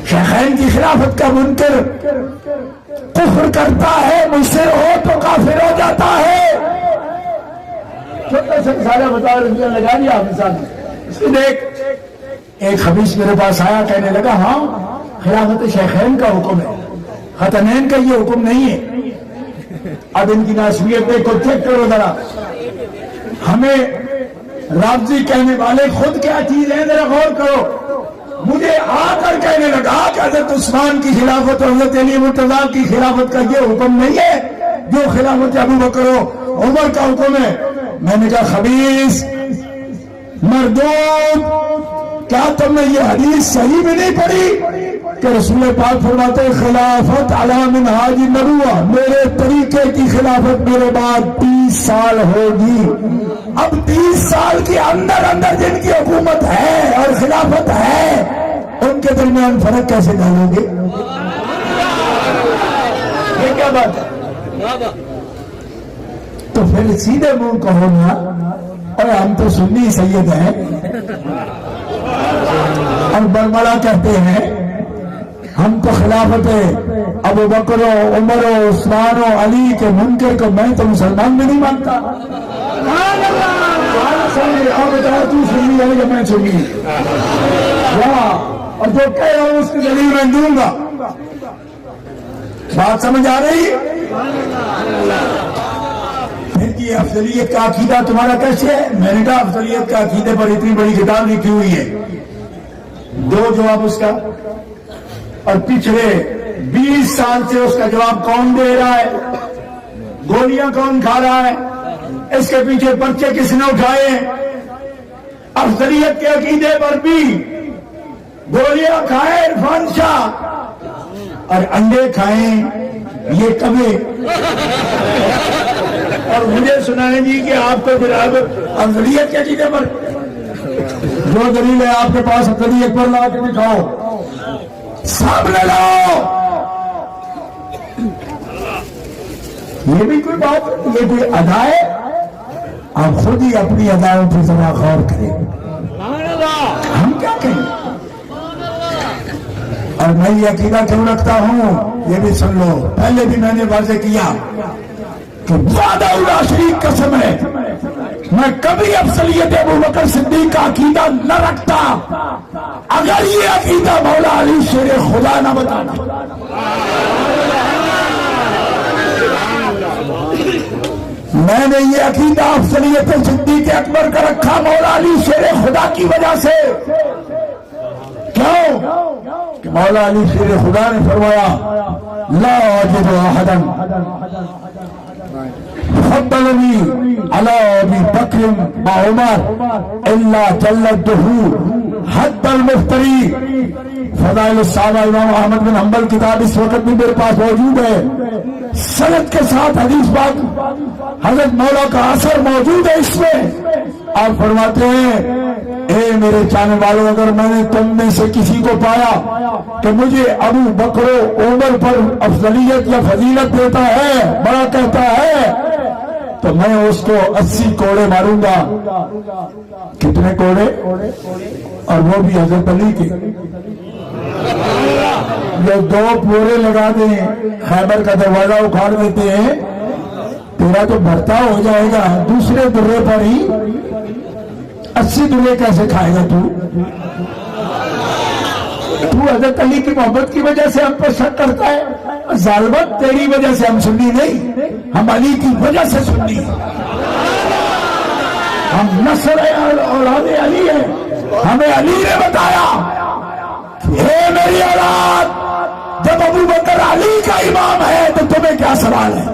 شیخین کی خلافت کا منکر کفر کرتا ہے، مشرک ہو تو کافر ہو جاتا ہے. چھوٹا سا سارا فتاوی رضویہ لگا دیا آپ نے سامنے. اس کے دیکھ ایک خبیث میرے پاس آیا، کہنے لگا ہاں خلافت شیخین کا حکم ہے، ختنین کا یہ حکم نہیں ہے. اب ان کی ناسبیت کو چیک کرو ذرا. ہمیں رافضی کہنے والے خود کیا چیز ہے ذرا غور کرو. مجھے آ کر کہنے لگا کہ حضرت عثمان کی خلافت اور حضرت علی مرتضیٰ کی خلافت کا یہ حکم نہیں ہے جو خلافت ابو بکر و عمر کا حکم ہے. میں نے کہا خبیث مردود، کیا تم نے یہ حدیث صحیح بھی نہیں پڑھی کہ رسول پاک فرماتے خلافت علی منہاج النبوہ، میرے طریقے کی خلافت میرے بعد 30 سال ہوگی. اب 30 سال کے اندر اندر جن کی حکومت ہے اور خلافت ہے ان کے درمیان فرق کیسے ڈالو گے؟ یہ کیا بات ہے؟ تو پھر سیدھے منہ کہو نا، اور ہم تو سنی سید ہیں اور بربڑا کہتے ہیں، ہم تو خلافت ابو بکر و عمر و عثمان و علی کے منکر کو میں تو مسلمان بھی نہیں مانتا. اور بتاؤ تو سنی ہے کہ میں سنی؟ اور جو کہہ رہا ہوں اس کی دلیل میں دوں گا. بات سمجھ آ رہی؟ افضلیت کا عقیدہ تمہارا کیسے ہے؟ میں نے کہا افضلیت کا عقیدے پر اتنی بڑی کتاب لکھی ہوئی ہے، دو جواب اس کا، اور پچھلے 20 سال سے اس کا جواب کون دے رہا ہے، گولیاں کون کھا رہا ہے، اس کے پیچھے پرچے کس نے اٹھائے ہیں؟ افضلیت کے عقیدے پر بھی گولیاں کھائے عرفان شاہ اور انڈے کھائیں یہ کبھی، اور مجھے سنائیں جی کہ آپ کو جناب افضلیت کے عقیدے پر جو دلیل ہے آپ کے پاس افضلیت پر لا کے دکھاؤ، سامنے لاؤ۔ یہ بھی کوئی بات، یہ کوئی ادا ہے؟ آپ خود ہی اپنی اداؤں پر ذرا غور کریں، ہم کیا کہیں؟ اور میں یہ عقیدہ کیوں رکھتا ہوں یہ بھی سن لو، پہلے بھی میں نے واضح کیا کہ وعدہ اللہ شریک قسم ہے میں کبھی افضلیت ابوبکر صدیق کا عقیدہ نہ رکھتا اگر یہ عقیدہ مولا علی شیر خدا نہ بتانا۔ میں نے یہ عقیدہ افضلیت صدیق اکبر کا رکھا مولا علی شیر خدا کی وجہ سے، کیوں کہ مولا علی شیر خدا نے فرمایا لا اجد احدا فضلنی علی ابی بکر وعمر الا جلدہ حد المفتری۔ فضائل الصحابہ امام احمد بن حنبل کتاب اس وقت بھی میرے پاس موجود ہے، سند کے ساتھ حدیث پاک حضرت مولا کا اثر موجود ہے اس میں۔ آپ فرماتے ہیں اے میرے چاہنے والوں، اگر میں نے تم میں سے کسی کو پایا کہ مجھے ابو بکر و عمر پر افضلیت یا فضیلت دیتا ہے، بڑا کہتا ہے، تو میں اس کو 80 کوڑے ماروں گا۔ کتنے کوڑے؟ اور وہ بھی حضرت علی کے، جو 2 پورے لگا دیں خیبر کا دروازہ اکھاڑ دیتے ہیں، تیرا تو بھرتا ہو جائے گا، دوسرے درے پر ہی 80 درے کیسے کھائے گا تو حضرت علی کی محبت کی وجہ سے ہم پر شک کرتا ہے؟ ظالمت تیری وجہ سے ہم سنی نہیں، ہم علی کی وجہ سے سنی، ہم نسل اولاد علی ہیں، ہمیں علی نے بتایا اے میری اولاد جب ابو بکر علی کا امام ہے تو تمہیں کیا سوال ہے؟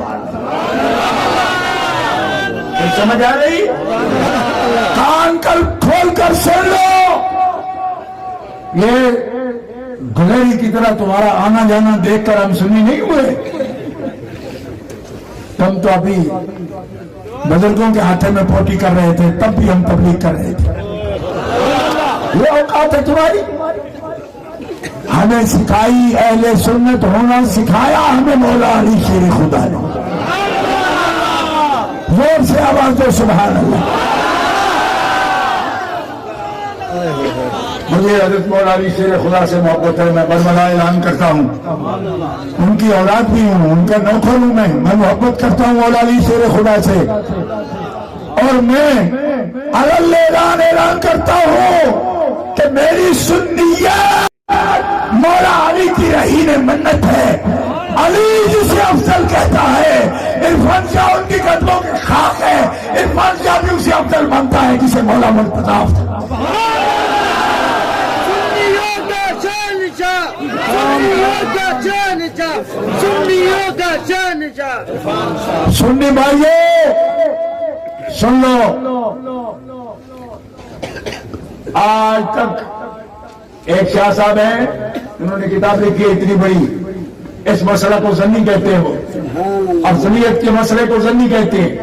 سمجھ آ رہی؟ کان کھول کر سن لو، یہ گلری کی طرح تمہارا آنا جانا دیکھ کر ہم سنی نہیں ہوئے، تم تو ابھی بزرگوں کے ہاتھوں میں پوٹی کر رہے تھے، تب بھی ہم تبلیغ کر رہے تھے، یہ اوقات ہے تمہاری۔ ہمیں سکھائی اہل سنت ہونا سکھایا ہمیں مولا علی شیر خدا نے۔ زور سے آواز دو سبحان اللہ۔ مجھے حضرت مولا علی شیر خدا سے محبت ہے، میں برملا اعلان کرتا ہوں، ان کی اولاد بھی ہوں، ان کا نوکر ہوں، میں محبت کرتا ہوں مولا علی شیر خدا سے، اور میں اعلان کرتا ہوں کہ میری سنیت مولا علی کی رہین منت ہے، علی جسے افضل کہتا ہے، عرفان شاہ ان کی قدموں کے خاک ہے، عرفان شاہ بھی اسے افضل مانتا ہے جسے مولا مرتضیٰ سنی بھائیو سن لو، آج تک ایک شاہ صاحب ہیں، انہوں نے کتاب لکھی ہے اتنی بڑی، اس مسئلہ کو زنی کہتے ہیں، وہ افضلیت کے مسئلے کو زنی کہتے ہیں۔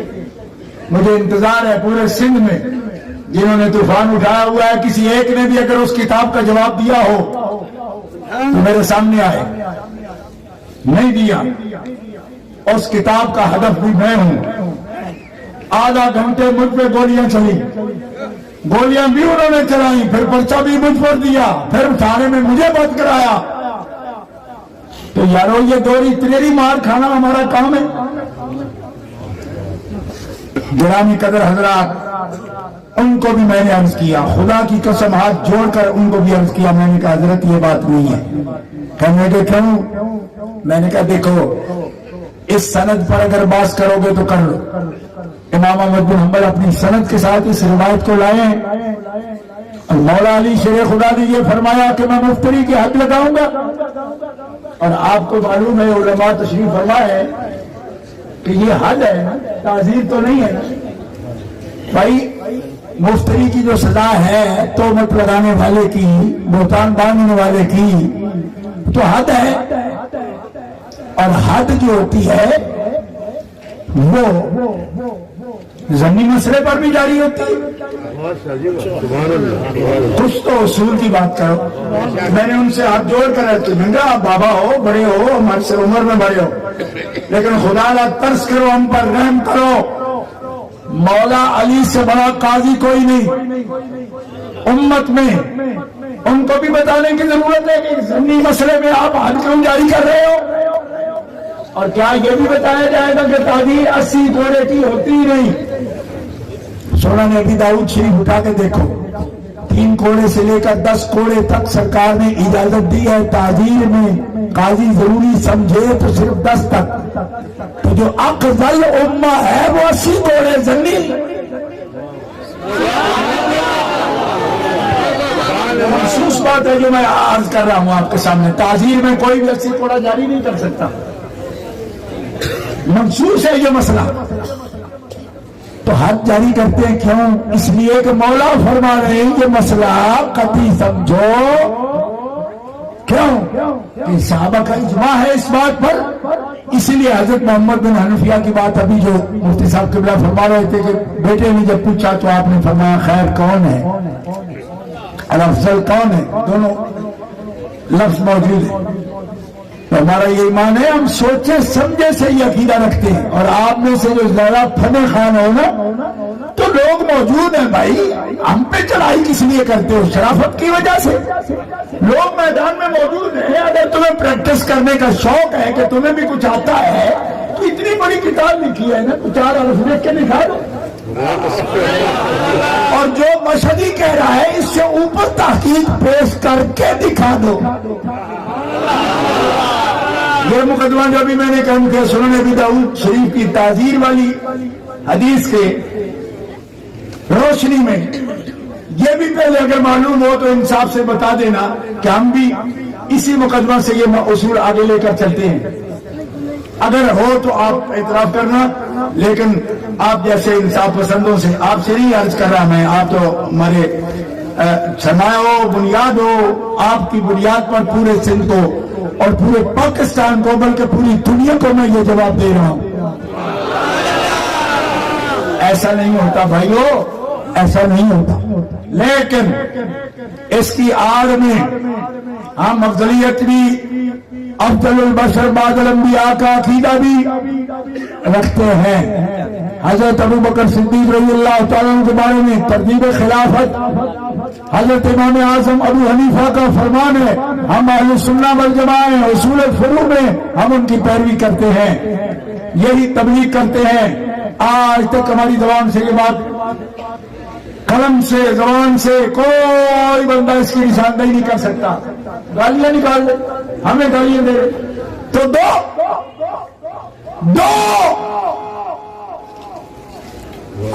مجھے انتظار ہے پورے سندھ میں جنہوں نے طوفان اٹھایا ہوا ہے، کسی ایک نے بھی اگر اس کتاب کا جواب دیا ہو تو میرے سامنے آئے، نہیں دیا، اس کتاب کا ہدف بھی میں ہوں۔ آدھا گھنٹے مجھ پہ گولیاں چلی، گولیاں بھی انہوں نے چلائیں، پھر پرچہ بھی مجھ پر دیا، پھر اٹھانے میں مجھے بند کرایا، تو یارو یہ دوری تیری مار کھانا ہمارا کام ہے؟ گرامی قدر حضرات، ان کو بھی میں نے عرض کیا، خدا کی قسم ہاتھ جوڑ کر ان کو بھی عرض کیا، میں نے کہا حضرت یہ بات نہیں ہے، کہنے کہ کیوں؟ میں نے کہا دیکھو اس سند پر اگر بات کرو گے تو کر لو. امام احمد بن حنبل اپنی سند کے ساتھ اس روایت کو لائے اور مولا علی شیر خدا نے یہ فرمایا کہ میں مفتری کی حد لگاؤں گا. اور آپ کو معلوم ہے علماء تشریف فرما ہے کہ یہ حد ہے نا, تعزیر تو نہیں ہے نا بھائی. مفتری کی جو سزا ہے تہمت لگانے والے کی, بہتان باندھنے والے کی, تو حد ہے. اور حد جو ہوتی ہے وہ ضمنی مسئلے پر بھی جاری ہوتی ہے. کچھ تو اصول کی بات کرو. میں نے ان سے ہاتھ جوڑ کر تمہیں گا آپ بابا ہو, بڑے ہو, ہمارے سے عمر میں بڑے ہو, لیکن خدا لا ترس کرو, ہم پر رحم کرو. مولا علی سے بڑا قاضی کوئی نہیں امت میں. ان کو بھی بتانے کی ضرورت ہے کہ ضمنی مسئلے میں آپ حد کیوں جاری کر رہے ہو. اور کیا یہ بھی بتایا جائے گا کہ تعدیل 80 کوڑے کی ہوتی ہی نہیں. سنن ابی داؤد شریف اٹھا کے دیکھو, 3 کوڑے سے لے کر 10 کوڑے تک سرکار نے اجازت دی ہے. تعدیل میں قاضی ضروری سمجھے تو صرف 10 تک. تو جو افضل امہ ہے وہ 80 کوڑے ضمنی. مخصوص بات ہے جو میں عرض کر رہا ہوں آپ کے سامنے. تعزیر میں کوئی بھی 80 کوڑا جاری نہیں کر سکتا, مخصوص ہے یہ مسئلہ. تو حد جاری کرتے ہیں کیوں؟ اس لیے کہ مولا فرما رہے ہیں یہ مسئلہ قطعی سمجھو. کیوں کہ صحابہ کا اجماع ہے اس بات پر. اسی لیے حضرت محمد بن حنفیہ کی بات ابھی جو مفتی صاحب قبلہ فرما رہے تھے کہ بیٹے نے جب پوچھا تو آپ نے فرمایا خیر کون ہے, الافضل کون ہے, دونوں لفظ موجود ہے. تو ہمارا یہ ایمان ہے, ہم سوچے سمجھے سے یہ عقیدہ رکھتے ہیں. اور آپ میں سے جو زیادہ فن خان ہو نا تو لوگ موجود ہیں بھائی, ہم پہ چڑھائی کس لیے کرتے ہو؟ شرافت کی وجہ سے. لوگ میدان میں موجود ہیں. اگر تمہیں پریکٹس کرنے کا شوق ہے کہ تمہیں بھی کچھ آتا ہے تو اتنی بڑی کتاب لکھی ہے نا, تو 4 حرف لکھ کے دکھا دو. اور جو مشہدی کہہ رہا ہے اس سے اوپر تحقیق پیش کر کے دکھا دو. یہ مقدمہ جو ابھی میں نے کہا کہ سنن ابی داؤد شریف کی تعزیر والی حدیث کے روشنی میں یہ بھی پہلے اگر معلوم ہو تو انصاف سے بتا دینا کہ ہم بھی اسی مقدمہ سے یہ اصول آگے لے کر چلتے ہیں. اگر ہو تو آپ اعتراف کرنا, لیکن آپ جیسے انصاف پسندوں سے آپ سے نہیں عرض کر رہا میں, آپ تو ہمارے سرمایہ ہو, بنیاد ہو. آپ کی بنیاد پر پورے سندھ کو اور پورے پاکستان کو بلکہ پوری دنیا کو میں یہ جواب دے رہا ہوں. ایسا نہیں ہوتا بھائیو, ایسا نہیں ہوتا. لیکن اس کی آڑ میں ہم افضلیت بھی, افضل البشر بعد الانبیاء کا عقیدہ بھی رکھتے ہیں. حضرت ابو بکر صدیق رضی اللہ تعالیٰ کے بارے میں ترتیب خلافت حضرت امام اعظم ابو حنیفہ کا فرمان ہے. ہم اہل سنہ والجماعہ ہیں, اصول فروع میں ہم ان کی پیروی کرتے ہیں, یہی تبلیغ کرتے ہیں. آج تک ہماری زبان سے یہ بات, قلم سے زبان سے کوئی بندہ اس کی نشاندہی نہیں کر سکتا. گالیاں نکال دے, ہمیں گالیاں دے تو دو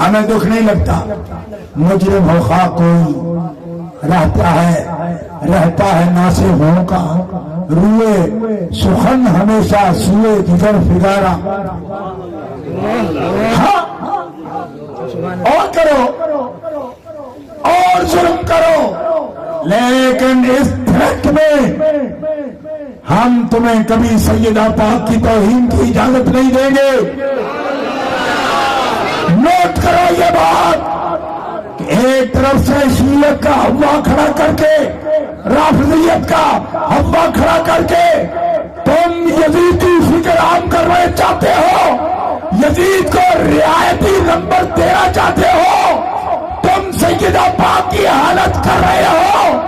ہمیں دکھ نہیں لگتا. مجرم ہو خواہ کوئی رہتا ہے ناصحوں کا, روئے سخن ہمیشہ سوئے جگر فگارا. اور کرو اور ظلم کرو, لیکن اس تھرک میں ہم تمہیں کبھی سیدہ پاک کی توہین کی اجازت نہیں دیں گے. نوٹ کرو یہ بات کہ ایک طرف سے شیعت کا ہوا کھڑا کر کے, رافضیت کا ہوا کھڑا کر کے تم یزید کی فکر عام کرنا چاہتے ہو, یزید کو رعایتی نمبر دینا چاہتے ہو, تم سیدہ پاک کی حالت کر رہے ہو,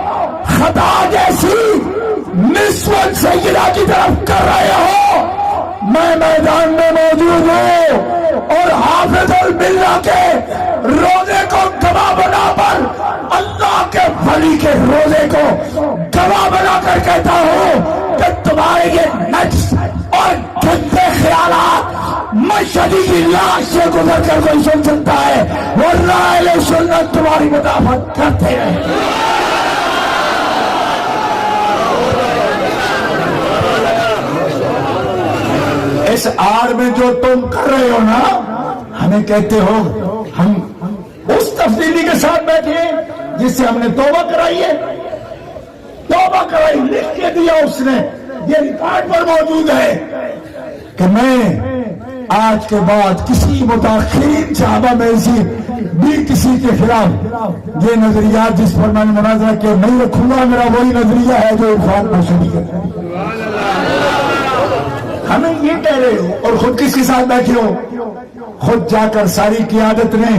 خطا جیسی نسبت سیدہ کی طرف کر رہے ہو. میں میدان میں موجود ہوں اور حافظ الملہ کے روزے کو گواہ بنا پر اللہ کے ولی کے روزے کو گواہ بنا کر کہتا ہوں کہ تمہارے یہ نجس اور گندے خیالات مشہدی کی لاش سے گزر کر کوئی سن سکتا ہے، ورنہ اہل سنت تمہاری مدافعت کرتے ہیں۔ اس آڑ میں جو تم کر رہے ہو نا، ہمیں کہتے ہو ہم اس تفصیلی کے ساتھ بیٹھے ہیں جس سے ہم نے توبہ کرائی ہے، توبہ کرائی، لکھ کے دیا اس نے، یہ ریکارڈ پر موجود ہے کہ میں آج کے بعد کسی متاخرین صحابہ میں سے بھی کسی کے خلاف یہ نظریات جس پر میں نے مناظرہ کیا نہیں رکھوں گا، میرا وہی نظریہ ہے جو عرفان موصلی کا ہے۔ ہمیں یہ کہہ رہے ہو اور خود کس کے ساتھ بیٹھے ہو؟ خود جا کر ساری قیادت نے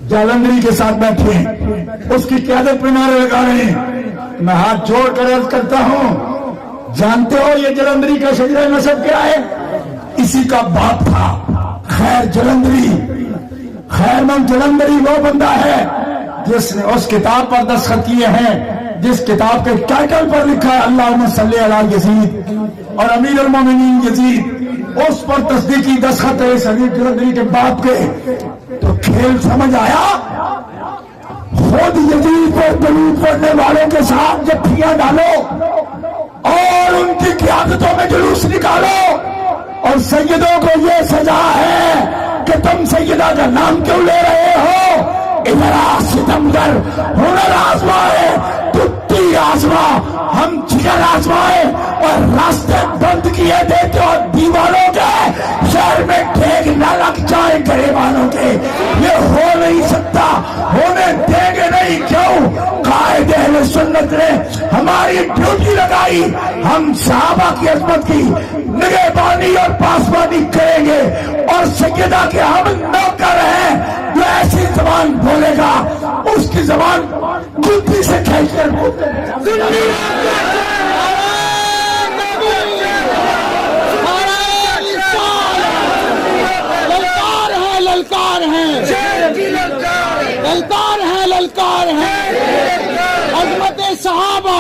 جالندری کے ساتھ بیٹھے ہیں، اس کی قیادت پہ نعرے لگا رہے ہیں۔ میں ہاتھ جوڑ کر عرض کرتا ہوں، جانتے ہو یہ جلندری کا شجرہ نسب کیا ہے؟ اسی کا باپ تھا خیر جلندری۔ خیر مند جلندری وہ بندہ ہے جس نے اس کتاب پر دستخط کیے ہیں جس کتاب کے ٹائٹل پر لکھا ہے اللہم صلی علی یزید اور امیر المومنین یزید، اس پر تصدیقی دستخط ہے اس حبیب جلندری کے باپ کے۔ تو کھیل سمجھ آیا؟ خود یزید پر درود پڑھنے والوں کے ساتھ جفیاں ڈالو اور ان کی قیادتوں میں جلوس نکالو، اور سیدوں کو یہ سزا ہے کہ تم سیدہ کا نام کیوں لے رہے ہو؟ ادھر ستمگر ہنر آزمائے، تتی آزما، ہم جگر آزمائے اور راستے بند کیے دیتے اور دیواروں کے شہر میں ٹھیک نہ لگ جائے گریبانوں کے۔ یہ ہو نہیں سکتا، ہونے دیں گے نہیں۔ کیوں؟ قائد اہل سنت نے ہماری ڈیوٹی لگائی، ہم صحابہ کی عظمت کی نگہبانی اور پاسبانی کریں گے، اور سیدہ کے ہم نوکر ہیں۔ جو ایسی زبان بولے گا اس کی زبان جوتی سے کھینچ کر للکار ہے للکار ہے عظمت صحابہ،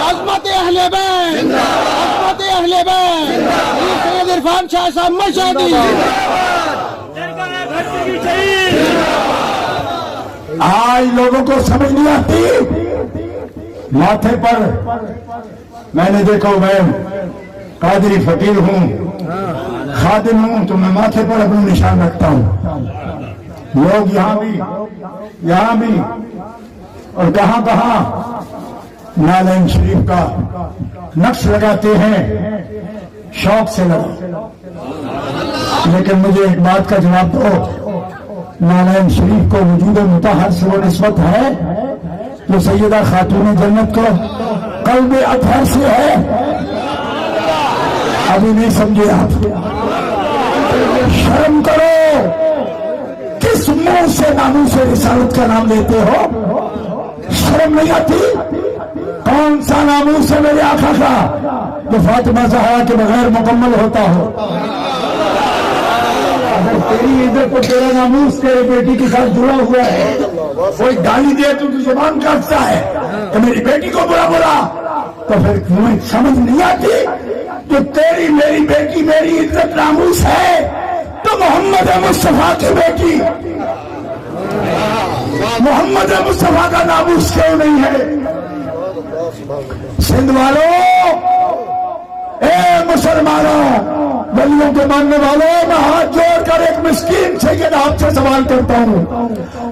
عظمت اہل بیت، عظمت اہل بیت، سید عرفان شاہ صاحب مشہدی۔ آج لوگوں کو سمجھ نہیں آتی، ماتھے پر میں نے دیکھو میں قادری فقیر ہوں، خادم ہوں، تو میں ماتھے پر اپنا نشان رکھتا ہوں۔ لوگ یہاں بھی اور کہاں کہاں نالین شریف کا نقش لگاتے ہیں، شوق سے لگا، لیکن مجھے ایک بات کا جواب دو، نالین شریف کو وجود مطہر سے وہ نسبت ہے جو سیدہ خاتون جنت کو قلب اطہر سے ہے؟ ابھی نہیں سمجھے آپ؟ شرم کرو، کس منہ سے ناموس رسالت کا نام لیتے ہو؟ شرم نہیں آتی؟ کون سا ناموس ہے میرے آقا کا جو فاطمہ زہرا کے بغیر مکمل ہوتا ہو؟ اگر تیری عزت کو تیرا ناموس تیرے بیٹی کے ساتھ جڑا ہوا ہے، کوئی گالی دے تو زبان کاٹتا ہے کہ میری بیٹی کو برا بولا، تو پھر تمہیں سمجھ نہیں آتی جو تیری میری بیٹی میری عزت ناموس ہے تو محمد مصطفیٰ کی بیٹی محمد مصطفیٰ کا ناموس کیوں نہیں ہے؟ سندھ والوں، اے مسلمانوں، ولیوں کے ماننے والوں، میں ہاتھ جوڑ کر ایک مسکین سید آپ سے سوال کرتا ہوں،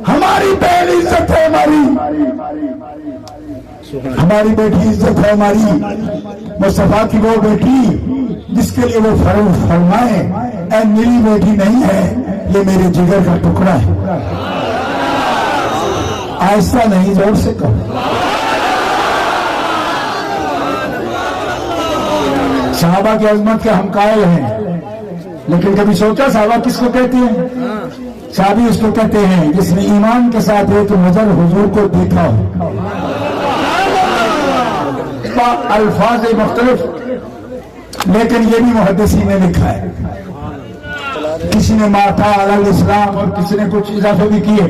ہماری بہن عزت ہے، ہماری بیٹی عزت ہے، ہماری مصطفیٰ کی وہ بیٹی جس کے لیے وہ فرمائے اے میری بیٹی نہیں ہے، یہ میرے جگر کا ٹکڑا ہے۔ آہستہ نہیں، زور سے کہو۔ صحابہ کی عظمت کے ہم قائل ہیں، لیکن کبھی سوچا صحابہ کس کو کہتے ہیں؟ صحابی اس کو کہتے ہیں جس نے ایمان کے ساتھ ایک نظر حضور کو دیکھا ہو۔ الفاظ مختلف، لیکن یہ بھی محدثین نے لکھا ہے، کسی نے ماتا علی الاسلام اور کسی نے کچھ اضافے بھی کیے،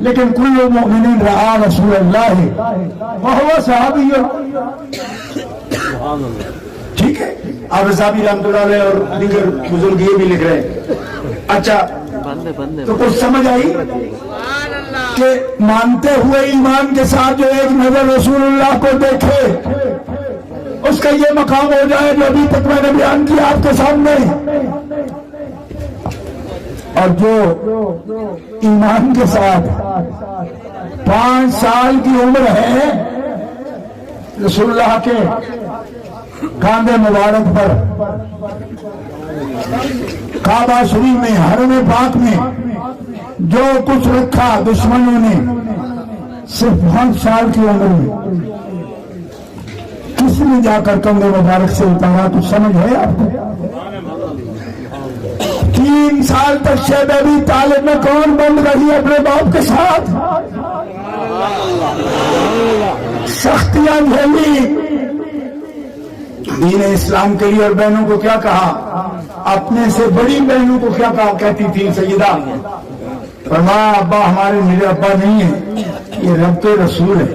لیکن کل مؤمن رعا رسول اللہ وہو صحابی۔ ٹھیک ہے، آپ صاحب رحمۃ اللہ علیہ اور دیگر بزرگ یہ بھی لکھ رہے ہیں. اچھا تو کچھ سمجھ آئی کہ مانتے ہوئے ایمان کے ساتھ جو ایک نظر رسول اللہ کو دیکھے اس کا یہ مقام ہو جائے جو ابھی تک میں نے بیان کیا آپ کے سامنے. اور جو ایمان کے ساتھ 5 سال کی عمر ہے رسول اللہ کے کاندھے مبارک پر کعبہ شریف میں حرم پاک میں جو کچھ رکھا دشمنوں نے صرف 5 سال کی عمر میں کس نے جا کر کندھے مبارک سے اتارا؟ تو سمجھ ہے آپ کو؟ 3 سال تک شیب ابی طالب میں کون بند رہی اپنے باپ کے ساتھ؟ سختیاں جھیلی دین اسلام کے لیے. اور بہنوں کو کیا کہا؟ اپنے سے بڑی بہنوں کو کیا کہا کہتی تھی سیدہ؟ فرمایا ابا ہمارے میرے ابا نہیں ہے، یہ رب کے رسول ہے،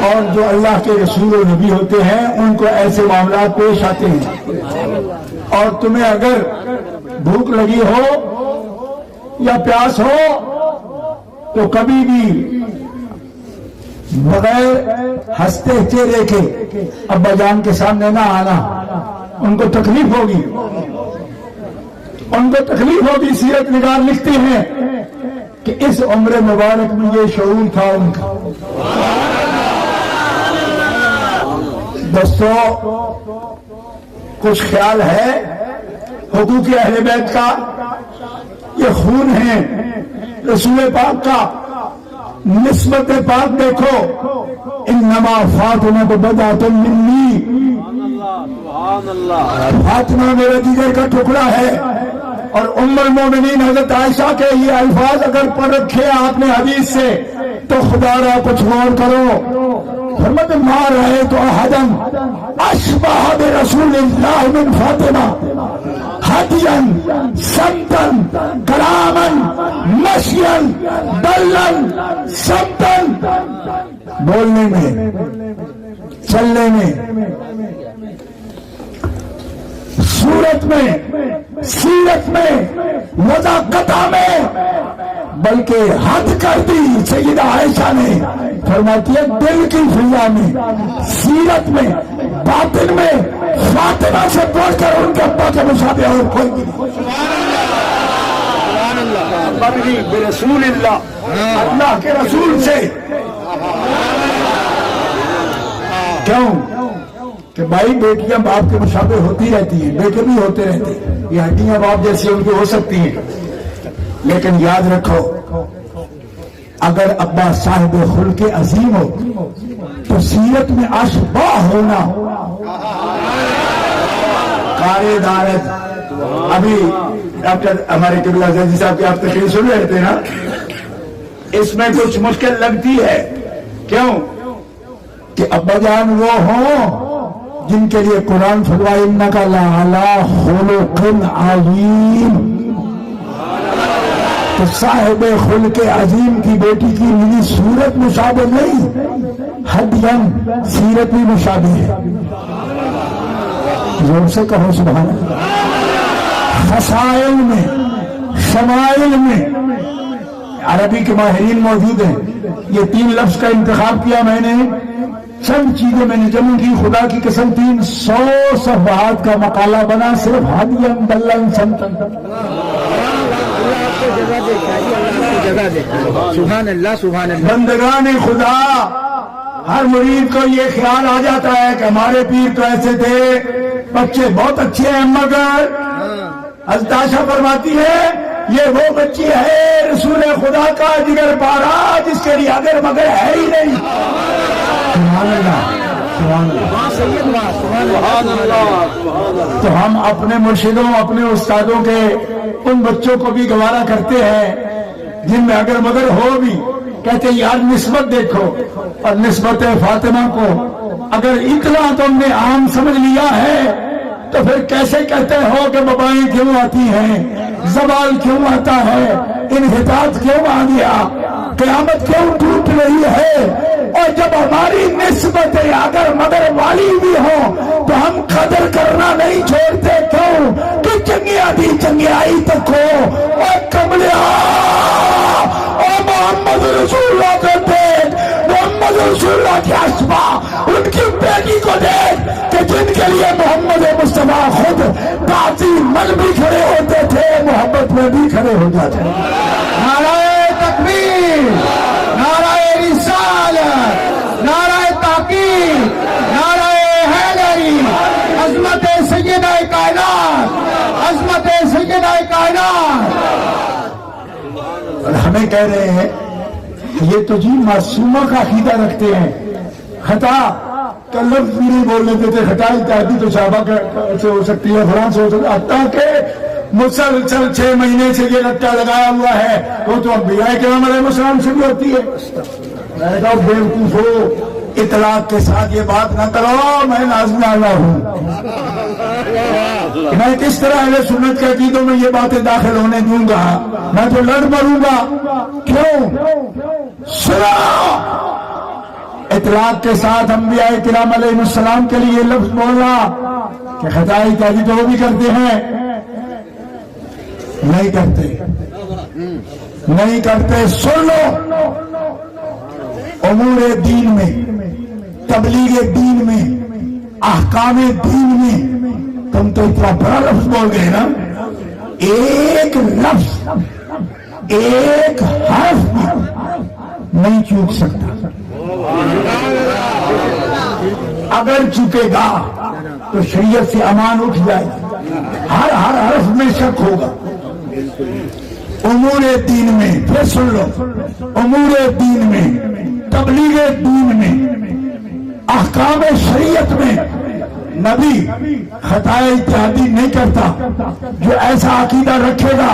اور جو اللہ کے رسول و نبی ہوتے ہیں ان کو ایسے معاملات پیش آتے ہیں. اور تمہیں اگر بھوک لگی ہو یا پیاس ہو تو کبھی بھی بغیر ہنستے چہرے کے ابا جان کے سامنے نہ آنا، ان کو تکلیف ہوگی، ان کو تکلیف ہوگی. سیرت نگار لکھتے ہیں کہ اس عمر مبارک میں یہ شعور تھا ان کا. دوستو کچھ خیال ہے حقوق اہل بیت کا؟ یہ خون ہے رسول پاک کا. نسبت پاک دیکھو، انما فاطمہ بضعۃ منی، فاطمہ میرے جگر کا ٹکڑا ہے. اور ام المومنین حضرت عائشہ کے یہ الفاظ اگر پڑھ رکھے آپ نے حدیث سے تو خدا را کچھ غور کرو. فرماتے ما رأیت احدا اشبہ برسول اللہ من فاطمہ ہدیا سمتا کلاما مشیا دلا سمتا، بولنے میں، چلنے میں، صورت میں، سیرت میں، وضاقتہ میں، بلکہ حد کر دی سیدہ عائشہ نے. فرماتی ہے دل کی فضا میں، سیرت میں، باطن میں فاطمہ سے بڑھ کر ان کے ابا کے مشابہ اور کوئی نہیں. برسول اللہ، اللہ کے رسول سے. کیوں کہ بھائی بیٹیاں باپ کے مشابہ ہوتی رہتی ہیں، بیٹے بھی ہوتے رہتے ہیں، یہ ہڈیاں باپ جیسی ان کی ہو سکتی ہیں، لیکن یاد رکھو اگر ابا صاحب خلق عظیم ہو تو سیرت میں اشباہ ہونا، قاری دارت. ابھی ڈاکٹر ہمارے قبلہ زیدی صاحب کی آپ تقریر سن رہے تھے نا، اس میں کچھ مشکل لگتی ہے. کیوں کہ ابا جان وہ ہوں جن کے لیے قرآن فرمائے انک لعلی خلق عظیم. تو صاحب خلق عظیم کی بیٹی کی میری صورت مشابہ نہیں، ہڈیم سیرت بھی مشابہ ہے. زور سے کہو سبحان اللہ. خصائل میں، شمائل میں عربی کے ماہرین موجود ہیں. یہ 3 لفظ کا انتخاب کیا میں نے، چند چیزیں میں نے جمع کی، خدا کی قسم 300 صفحات کا مقالہ بنا صرف ہدیم دلن سمتن. سبحان اللہ سبحان اللہ. بندگان خدا، ہر مرید کو یہ خیال آ جاتا ہے کہ ہمارے پیر تو ایسے تھے، بچے بہت اچھے ہیں، مگر حضرت عائشہ فرماتی ہے یہ وہ بچی ہے رسول خدا کا جگر پارا جس کے لیے اگر مگر ہے ہی نہیں. سبحان اللہ سبحان اللہ. تو ہم اپنے مرشدوں، اپنے استادوں کے ان بچوں کو بھی گوارا کرتے ہیں جن میں اگر مگر ہو بھی، کہتے یار نسبت دیکھو. اور نسبت فاطمہ کو اگر اتنا تم نے عام سمجھ لیا ہے تو پھر کیسے کہتے ہو کہ وبائیں کیوں آتی ہیں، زوال کیوں آتا ہے، انحطاط کیوں آ گیا، قیامت کیوں ٹوٹ رہی ہے. اور جب ہماری نسبتیں اگر مگر والی بھی ہوں تو ہم قدر کرنا نہیں چھوڑتے. کیوں کہ چنگیائی چنگیائی تک ہو. اور کملیا اور محمد رسول اللہ کو دیکھ, محمد رسول اللہ کی اسما, ان کی بیٹی کو دیکھ کہ جن کے لیے محمد مصطفیٰ خود تعظیم من بھی کھڑے ہوتے تھے, محبت میں بھی کھڑے ہو جاتے. نعرہ تکبیر, نعرہ رسالت, نعرہ تحقیق, نعرہ حیدری, عظمت سیدہ کائنات, عظمت سیدہ کائنات. اور ہمیں کہہ رہے ہیں یہ تو جی معصومہ کا عقیدہ رکھتے ہیں. خطا کا لفظ بھی نہیں بول لیتے تھے, خطا اتحادی تو صحابہ سے ہو سکتی ہے, فلاں سے ہو سکتی ہے, حتیٰ کہ مسلسل 6 مہینے سے یہ لٹا لگایا ہوا ہے وہ تو انبیاء کرام علیہ السلام سے بھی ہوتی ہے. میں نے کہا بیوقوف ہو, اطلاق کے ساتھ یہ بات نہ کرو, میں نازل اللہ ہوں. میں کس طرح اہل سنت کے عقیدوں میں یہ باتیں داخل ہونے دوں گا؟ میں تو لڑ مروں گا. کیوں؟ سنا اطلاق کے ساتھ انبیاء کرام علیہ السلام کے لیے لفظ بولنا کہ خطائی تاجی تو وہ بھی کرتے ہیں, نہیں کرتے, نہیں کرتے. سن لو, امور دین میں, تبلیغ دین میں, احکام دین میں تم تو اتنا بڑا لفظ بول گئے نا, ایک لفظ, ایک حرف بھی نہیں چوک سکتا. اگر چکے گا تو شریعت سے امان اٹھ جائے گی, ہر حرف میں شک ہوگا. امور دین میں, پھر سن لو, امور دین میں, تبلیغ دین میں, احکام شریعت میں نبی خطائے اتحادی نہیں کرتا. جو ایسا عقیدہ رکھے گا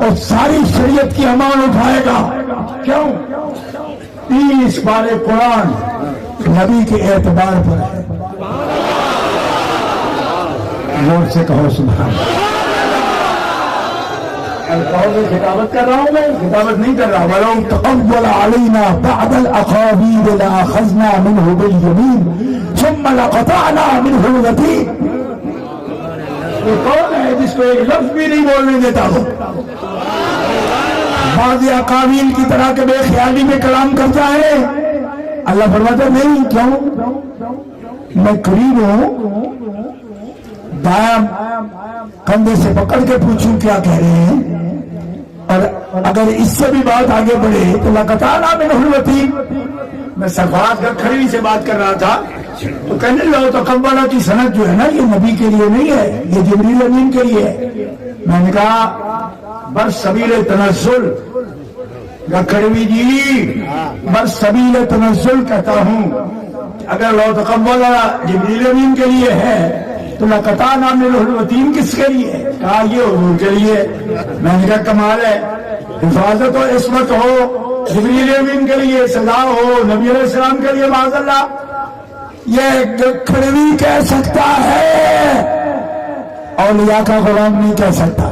اور ساری شریعت کی امان اٹھائے گا. کیوں؟ 30 بارے قرآن نبی کے اعتبار پر ہے. زور سے کہو سبحان اللہ. کہو گے خطابت کر رہا ہوں, میں خطابت نہیں کر رہا. وَلَوْ تَقَوَّلَ عَلَيْنَا بَعْضَ الْأَقَاوِيلِ لَأَخَذْنَا مِنْهُ بِالْيَمِينِ ثُمَّ لَقَطَعْنَا مِنْهُ الْوَتِينَ. یہ کون ہے جس کو ایک لفظ بھی نہیں بولنے دیتا ہو؟ بعض اقاویل کی طرح کے بے خیالی میں کلام کرتا ہے. اللہ فرماتا نہیں. کیوں؟ میں قریب ہوں, دائیں کندھے سے پکڑ کے پوچھوں کیا کہہ رہے ہیں, اور اگر اس سے بھی بات آگے بڑھے تو لقطعنا منہ الوتین. میں سرفراز گکھڑی سے بات کر رہا تھا تو کہنے لو تو قبلہ کی سند جو ہے نا یہ نبی کے لیے نہیں ہے, یہ جبریل امین کے لیے ہے. میں نے کہا برسبیل تنزل, گکھڑوی جی برسبیل تنزل کہتا ہوں, اگر لو تقبل جبریل امین کے لیے ہے تو لقطعنا منہ الوتین کس کے لیے ہے؟ کہا یہ حضور کے لیے. میں نے کہا کمال ہے, حفاظت و عصمت ہو جبریل امین کے لیے, سزا ہو نبی علیہ السلام کے لیے. معاذ اللہ یہ گکھڑوی کہہ سکتا ہے, اولیاء کا غلام نہیں کہہ سکتا.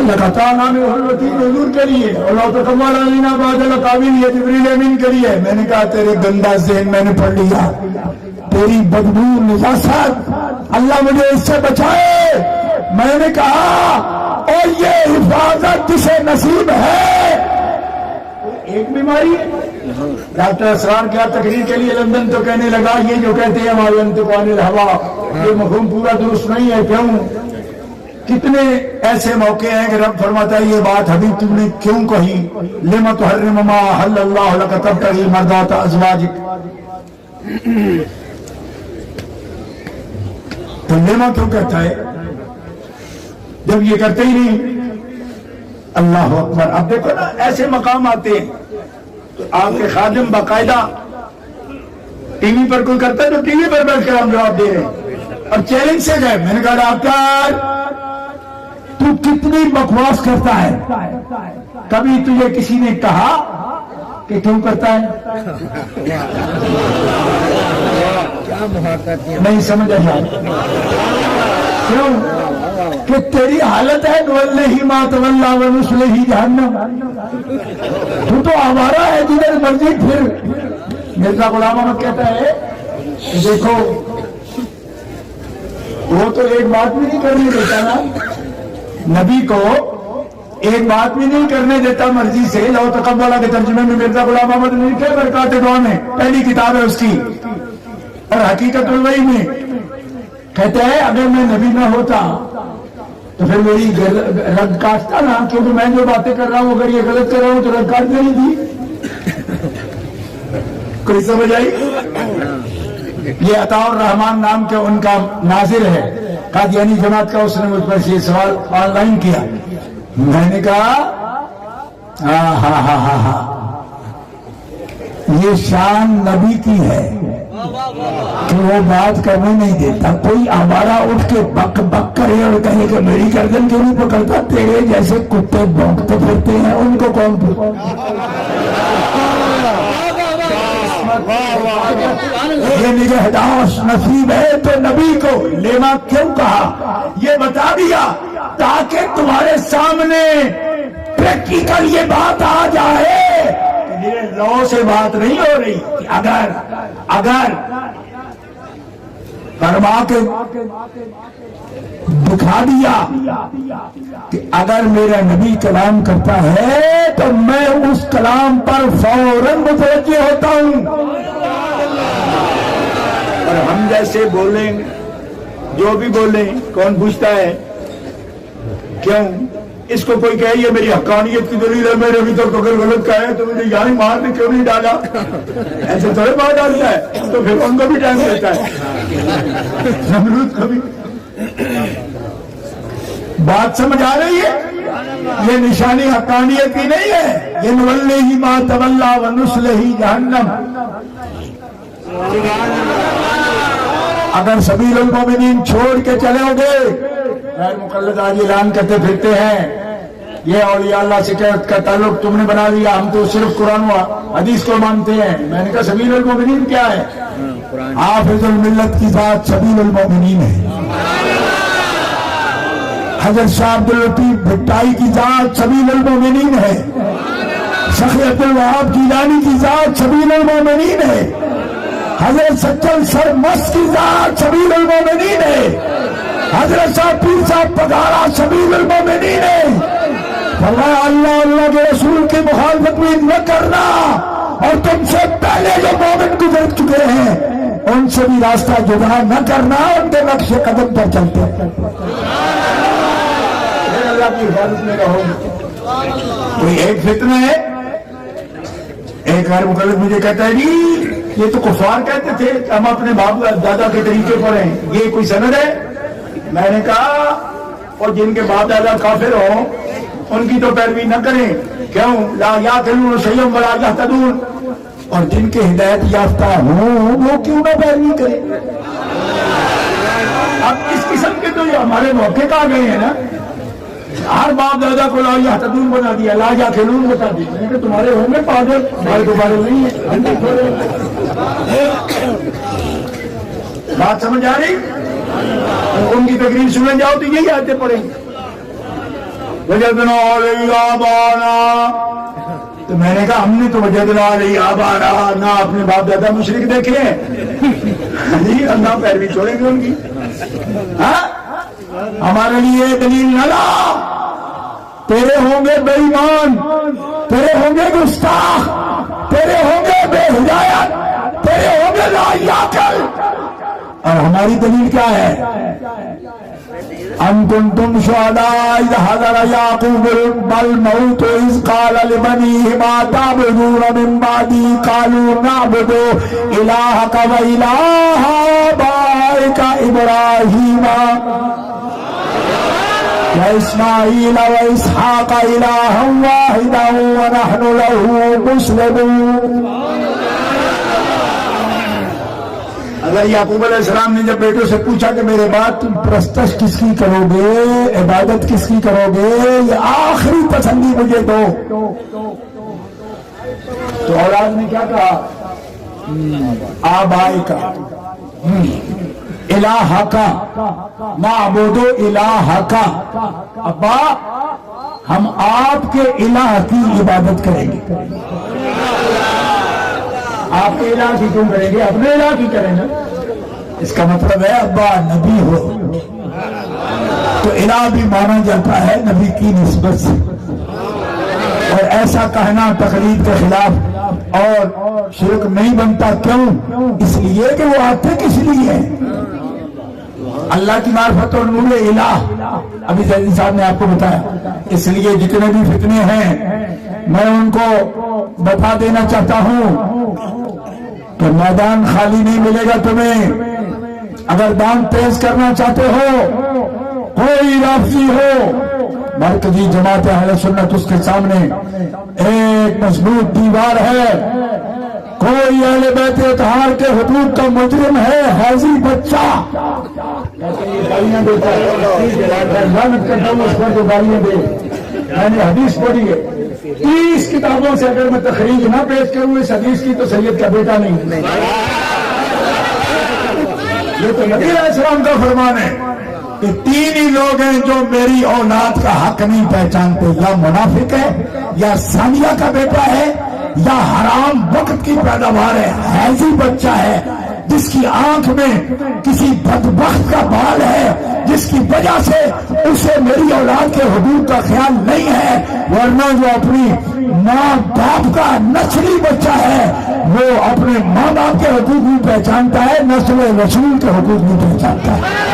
لقطعنا منہ الوتین حضور کے لیے, اور لو تقبل علینا بعض الاقاویل یہ جبریل امین کے لیے. میں نے کہا تیرے گندا ذہن میں نے پڑھ لیا, تیری بدبو نجاست, اللہ مجھے اس سے بچائے. میں نے کہا اور یہ حفاظت جسے نصیب ہے ایک بیماری ہے. ڈاکٹر اسرار کیا تقریر کے لیے لندن تو کہنے لگا یہ جو کہتے ہیں ہمارے انتقال الہوا یہ مفہوم پورا درست نہیں ہے. کیوں؟ کتنے ایسے موقع ہیں کہ رب فرماتا ہے یہ بات ابھی تم نے کیوں کہی, لما تحرم ما احل اللہ لک تبتغی مرضات ازواجک. تو لما کیوں کہتا ہے جب یہ کرتے ہی نہیں؟ اللہ اکبر. اب دیکھو نا ایسے مقام آتے ہیں تو آپ کے خادم باقاعدہ ٹی وی پر کوئی کرتا ہے تو ٹی وی پر بیٹھ کر ہم جواب دے رہے ہیں اور چیلنج سے گئے. میں نے کہا ڈاکٹر تو کتنی بکواس کرتا ہے, کبھی تجھے کسی نے کہا کہ کیوں کرتا ہے؟ نہیں سمجھ آیا. کیوں کہ تیری حالت ہے نولہ ما تولی ونصلہ جہنم. تو آوارہ ہے جدھر مرضی پھر. مرزا غلام احمد کہتا ہے دیکھو وہ تو ایک بات بھی نہیں کرنے دیتا نا، نبی کو ایک بات بھی نہیں کرنے دیتا مرضی سے. لو تقبل کے ترجمے میں مرزا غلام احمد نے لکھا برکات دعا میں، پہلی کتاب ہے اس کی، اور حقیقت الوحی میں کہتا ہے اگر میں نبی نہ ہوتا تو پھر میری رد کاٹتا نا، کیونکہ میں جو باتیں کر رہا ہوں اگر یہ غلط کر رہا ہوں تو رد کاٹ دینی تھی. کوئی سمجھ آئی؟ یہ عطا الرحمان نام کے ان کا ناظر ہے قادیانی جماعت کا، اس نے مجھ پر یہ سوال آن لائن کیا. میں نے کہا ہاں یہ شان نبی کی ہے کہ وہ بات کرنے نہیں دیتا. کوئی آوارہ اٹھ کے بک بک کرے اور کہے کہ میری گردن کیوں نہیں پکڑتا، تیرے جیسے کتے بھونکتے پھرتے ہیں ان کو کون یہ نگہداشت نصیب ہے. تو نبی کو لیما کیوں کہا یہ بتا دیا تاکہ تمہارے سامنے پریکٹیکل یہ بات آ جائے کہ میرے لو سے بات نہیں ہو رہی. اگر فرما کے دکھا دیا کہ اگر میرا نبی کلام کرتا ہے تو میں اس کلام پر فوراً متوجہ ہوتا ہوں. اور ہم جیسے بولیں جو بھی بولیں کون پوچھتا ہے؟ کیوں اس کو کوئی کہے یہ میری حقانیت کی دلیل ہے، میں نے ابھی تک اگر غلط کہا ہے تو مجھے یعنی مار نے کیوں نہیں ڈالا، ایسے تھوڑے بات ڈالتا ہے. تو پھر ان کو بھی ٹائم دیتا ہے، نمرود کو بھی. بات سمجھ آ رہی ہے؟ یہ نشانی حقانیت کی نہیں ہے. یہ نولیہ ما تولی ونصلہ جہنم. اگر سبیل المومنین چھوڑ کے چلے گے، غیر مقلد آج اعلان کرتے پھرتے ہیں یہ اولیاء اللہ سے کا تعلق تم نے بنا لیا، ہم تو صرف قرآن و حدیث کو مانتے ہیں. میں نے کہا سبیل المومنین کیا ہے؟ حافظ الملت کی ذات سبیل المومنین ہے. حضرت شاہ عبد اللطیف بھٹائی کی ذات سبیل المومنین ہے. شیخ عبد الوہاب جیلانی کی ذات سبیل المومنین ہے. حضرت سچل سرمست کی ذات سبیل المومنین ہے. حضرت صاحب پیر صاحب پگارا سبیل المومنین ہے. فرمایا اللہ کے رسول کی مخالفت میں نہ کرنا، اور تم سے پہلے جو مومن گزر چکے ہیں ان سے بھی راستہ جدا نہ کرنا، ان کے نقش قدم پر چلتے اللہ کی حفاظت میں رہو. کوئی ایک فتنہ ہے، ایک غیر مقلد مجھے کہتا ہے جی یہ تو کفار کہتے تھے کہ ہم اپنے باپ دادا کے طریقے پر ہیں، یہ کوئی سند ہے؟ میں نے کہا اور جن کے باپ دادا کافر ہوں ان کی تو پیروی نہ کریں. کیوں؟ لا یعقلون شیئا ولا یہتدون. اور جن کے ہدایت یافتہ ہوں وہ کیوں نہ پیروی کریں؟ اب اس قسم کے تو یہ ہمارے موقع آ گئے ہیں نا. ہر باپ دادا کو لا یہتدون بنا دیا، لا یعقلون بتا دیا کہ تمہارے ہوں گے پاگل، ہمارے تو پاگل نہیں ہے. بات سمجھ آ رہی؟ ان کی تقریر سننے جاؤ تو یہی آیتیں پڑھیں. وجدنا علیہ آبانا، تو میں نے کہا ہم نے تو وجدنا علیہ آبانا نہ اپنے باپ دادا مشرک دیکھے ہیں جی، اللہ پیروی چھوڑیں گے ان کی. ہمارے لیے دلیل نہ لا. تیرے ہوں گے بے ایمان، تیرے ہوں گے گستاخ، تیرے ہوں گے بے ہدایت، تیرے ہوں گے لا یعقل. اور ہماری دلیل کیا ہے؟ ام کنتم شہداء اذ حضر یعقوب الموت اذ قال لبنیہ ما تعبدون من بعدی قالوا نعبد الہک و الہ آبائک ابراہیم واسماعیل واسحاق الہا واحدا ونحن له مسلمون. اگر یعقوب علیہ السلام نے جب بیٹوں سے پوچھا کہ میرے بعد تم پرستش کس کی کرو گے، عبادت کس کی کرو گے، یہ آخری پسندی مجھے دو، تو اولاد نے کیا کہا؟ آبائی کا، الہ کا، نعبد الہ کا. ابا ہم آپ کے الہ کی عبادت کریں گے. آپ کے الہ کی کیوں کریں گے؟ اپنے الہ کی کریں نا. اس کا مطلب ہے ابا نبی ہو تو الہ بھی مانا جاتا ہے نبی کی نسبت سے، اور ایسا کہنا تقلید کے خلاف اور شرک نہیں بنتا۔ کیوں؟ اس لیے کہ وہ آتے کس لیے ہے؟ اللہ کی معرفت اور نور الہ، ابھی زیدی صاحب نے آپ کو بتایا۔ اس لیے جتنے بھی فتنے ہیں میں ان کو بتا دینا چاہتا ہوں کہ میدان خالی نہیں ملے گا تمہیں۔ اگر دان تیز کرنا چاہتے ہو، کوئی رافضی ہو، مرکزی جماعت اہل سنت اس کے سامنے ایک مضبوط دیوار ہے۔ کوئی اہل بیت اطہار کے حدود کا مجرم ہے، حاضی بچہ گالیاں دیتا ہے، لعنت کرتا ہوں اس پر جو گالیاں دے۔ میں نے حدیث پڑھی ہے 30 کتابوں سے، اگر میں تخریج نہ پیش کروں اس حدیث کی تو سید کا بیٹا نہیں۔ یہ تو نبی علیہ السلام کا فرمان ہے کہ 3 ہی لوگ ہیں جو میری اولاد کا حق نہیں پہچانتے، یا منافق ہے، یا ثانیہ کا بیٹا ہے، یا حرام وقت کی پیداوار ہے، حیضی بچہ ہے جس کی آنکھ میں کسی بدبخت کا بال ہے، جس کی وجہ سے اسے میری اولاد کے حدود کا خیال نہیں ہے، ورنہ جو اپنی ماں باپ کا نسلی بچہ ہے وہ اپنے ماں باپ کے حقوق بھی پہچانتا ہے، نسل رسول کے حقوق بھی پہچانتا ہے۔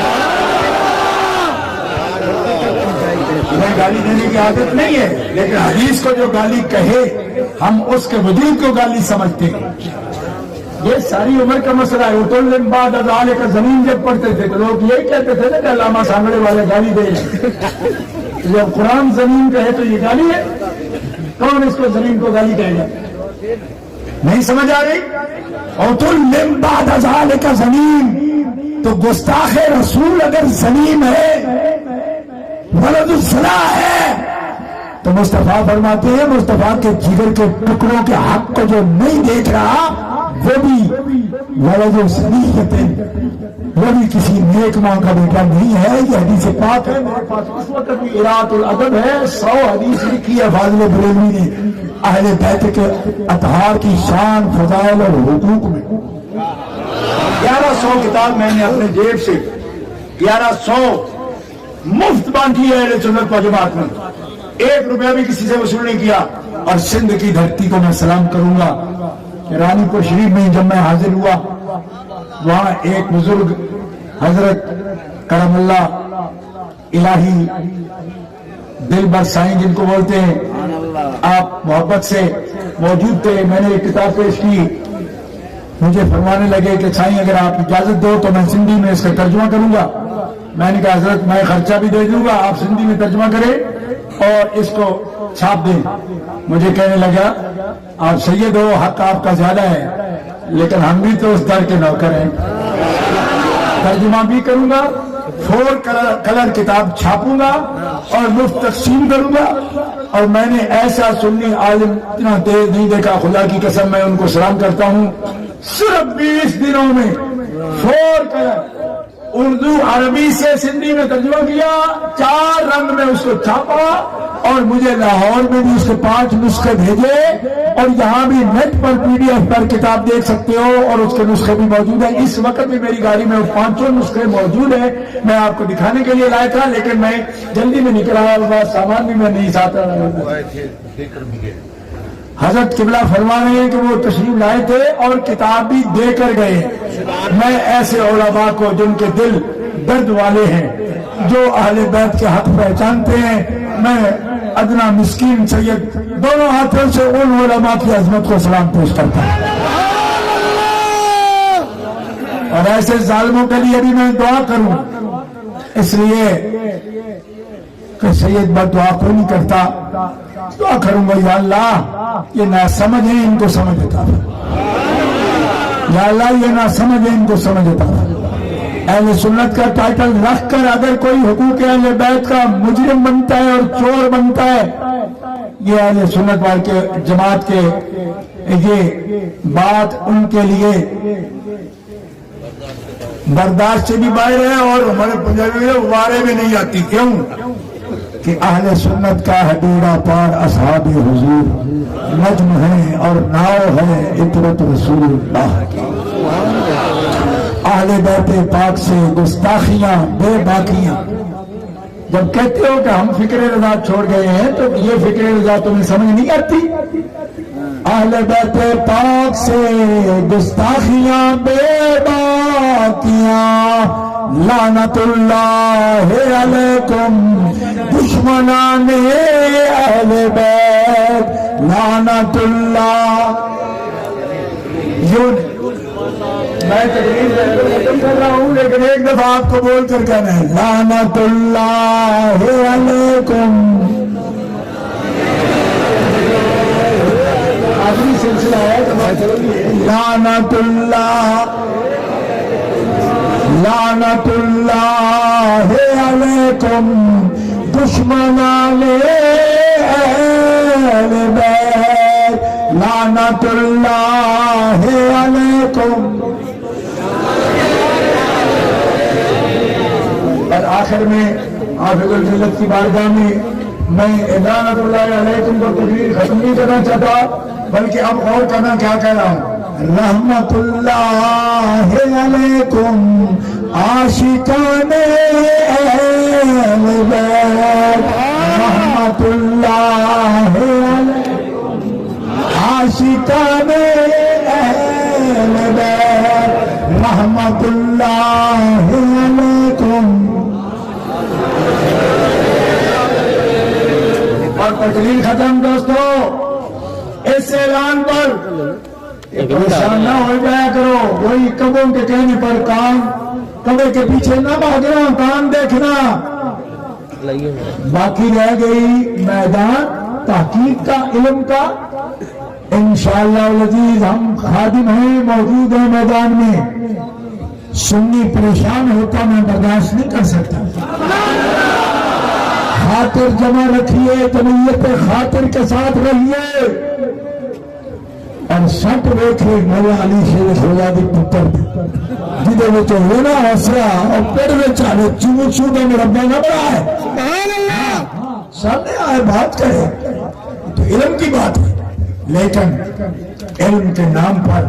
گالی دینے کی عادت نہیں ہے، لیکن حدیث کو جو گالی کہے ہم اس کے وجود کو گالی سمجھتے ہیں۔ یہ ساری عمر کا مسئلہ ہے۔ اتل بعد ازالے کا زمین جب پڑھتے تھے تو لوگ یہی کہتے تھے نا کہ علامہ سانگڑے والے گالی دے، جب قرآن زمین کہے تو یہ گالی ہے، کون اس کو زمین کو گالی کہے گا؟ نہیں سمجھ آ رہی؟ اتل بعد ازالے کا زمین، تو گستاخ رسول اگر زمین ہے، ولد الصلاح ہے، تو مصطفیٰ فرماتے ہیں مصطفیٰ کے جگر کے ٹکڑوں کے حق کو جو نہیں دیکھ رہا وہ بھی ولد الصلیحت، وہ بھی کسی نیک ماں کا بیٹا نہیں ہے۔ یہ حدیث پاک ہے، میرے پاس اس وقت بھی قراءۃ الادب ہے، 100 حدیث لکھی ہے فاضل بریلوی نے اہل بیت کے اطہار کی شان، فضائل اور حقوق میں۔ 1100 کتاب میں نے اپنے جیب سے 1100 مفت بانٹی ہے اہل سنت و جماعت میں، 1 روپیہ بھی کسی سے وصول نہیں کیا۔ اور سندھ کی دھرتی کو میں سلام کروں گا کہ رانی پور شریف میں جب میں حاضر ہوا، وہاں ایک بزرگ حضرت کرم اللہ الہی دل بر سائیں جن کو بولتے ہیں، آپ محبت سے موجود تھے۔ میں نے ایک کتاب پیش کی، مجھے فرمانے لگے کہ سائیں اگر آپ اجازت دو تو میں سندھی میں اس کا ترجمہ کروں گا۔ میں نے کہا حضرت میں خرچہ بھی دے دوں گا، آپ سندھی میں ترجمہ کریں اور اس کو چھاپ دیں۔ مجھے کہنے لگا آپ سید ہو، حق آپ کا زیادہ ہے، لیکن ہم بھی تو اس در کے نوکر ہیں، ترجمہ بھی کروں گا، 4 کلر کتاب چھاپوں گا اور مفت تقسیم کروں گا۔ اور میں نے ایسا سنی عالم اتنا تیز نہیں دیکھا، خدا کی قسم میں ان کو سلام کرتا ہوں، صرف 20 دنوں میں 4 کلر اردو عربی سے سندھی میں ترجمہ کیا، 4 رنگ میں اس کو چھاپا، اور مجھے لاہور میں بھی اس کے 5 نسخے بھیجے، اور یہاں بھی نیٹ پر PDF پر کتاب دیکھ سکتے ہو اور اس کے نسخے بھی موجود ہیں۔ اس وقت بھی میری گاڑی میں 5 نسخے موجود ہیں، میں آپ کو دکھانے کے لیے لایا تھا لیکن میں جلدی میں نکلا ہوا، سامان بھی میں نہیں ساتھ رہا۔ حضرت قبلہ فرما رہے ہیں کہ وہ تشریف لائے تھے اور کتاب بھی دے کر گئے۔ میں ایسے علماء کو جن کے دل درد والے ہیں، جو اہل بیت کے حق پہچانتے ہیں، میں ادنا مسکین سید دونوں ہاتھوں سے ان علماء کی عظمت کو سلام پیش کرتا ہوں۔ اور ایسے ظالموں کے لیے بھی میں دعا کروں، اس لیے کہ سید بد دعا کوئی نہیں کرتا، دعا کروں گا یا اللہ یہ نہ سمجھیں ان کو سمجھ عطا فرما، یا اللہ یہ نہ سمجھیں ان کو سمجھ عطا فرما۔ اہل سنت کا ٹائٹل رکھ کر اگر کوئی حقوق اہل بیت کا مجرم بنتا ہے اور چور بنتا ہے، یہ اہل سنت والے کے جماعت کے یہ بات ان کے لیے برداشت سے بھی باہر ہے، اور ہمارے پنجابی میں وارے میں نہیں آتی۔ کیوں کہ اہل سنت کا ہے بیڑا پار اصحاب حضور، نجم ہے اور ناؤ ہے عطرت رسول اللہ کی۔ اہل بیت پاک سے گستاخیاں بے باکیاں. جب کہتے ہو کہ ہم فکر رضا چھوڑ گئے ہیں تو یہ فکر رضا تمہیں سمجھ نہیں آتی؟ اہل بیت پاک سے گستاخیاں بے باکیاں لعنت اللہ علیکم دشمنان اہل بیت لعنت اللہ. میں تقریر ختم کر رہا ہوں لیکن ایک دفعہ آپ کو بول کر کہنا ہے لعنت اللہ علیکم. آخری سلسلہ ہے لعنت اللہ علیکم دشمنان اہل بیت لعنت اللہ علیکم. اور آخر میں حافظ الجلت کی بارگاہ میں لعنت اللہ علیکم کو تقریر ختم نہیں کرنا چاہتا بلکہ اب اور کرنا کیا کہہ رہا ہوں رحمت اللہ علیکم عاشقان اہل بیت رحمت اللہ علیکم عاشقان اہل بیت رحمت اللہ علیکم. اور تقریر ختم دوستو. اس اعلان پر پریشان نہ ہو جایا کرو. وہی کبوں کے کہنے پر کام کبے کے پیچھے نہ بھاگنا کام دیکھنا. باقی رہ گئی میدان تحقیق کا علم کا. انشاءاللہ العزیز ہم خادم ہیں موجود ہیں میدان میں. سنی پریشان ہوتا میں برداشت نہیں کر سکتا. خاطر جمع رکھیے جمعیت خاطر کے ساتھ رہیے اور سٹ دیکھے مولا علی شیر شہزادی پتر جدے میں تو ہونا حوصلہ اور پیڑ میں چاہے چوبو چوبے میں ربا نہ بڑا ہے سبحان اللہ سامنے آئے بات کرے تو علم کی بات ہے. لیکن علم کے نام پر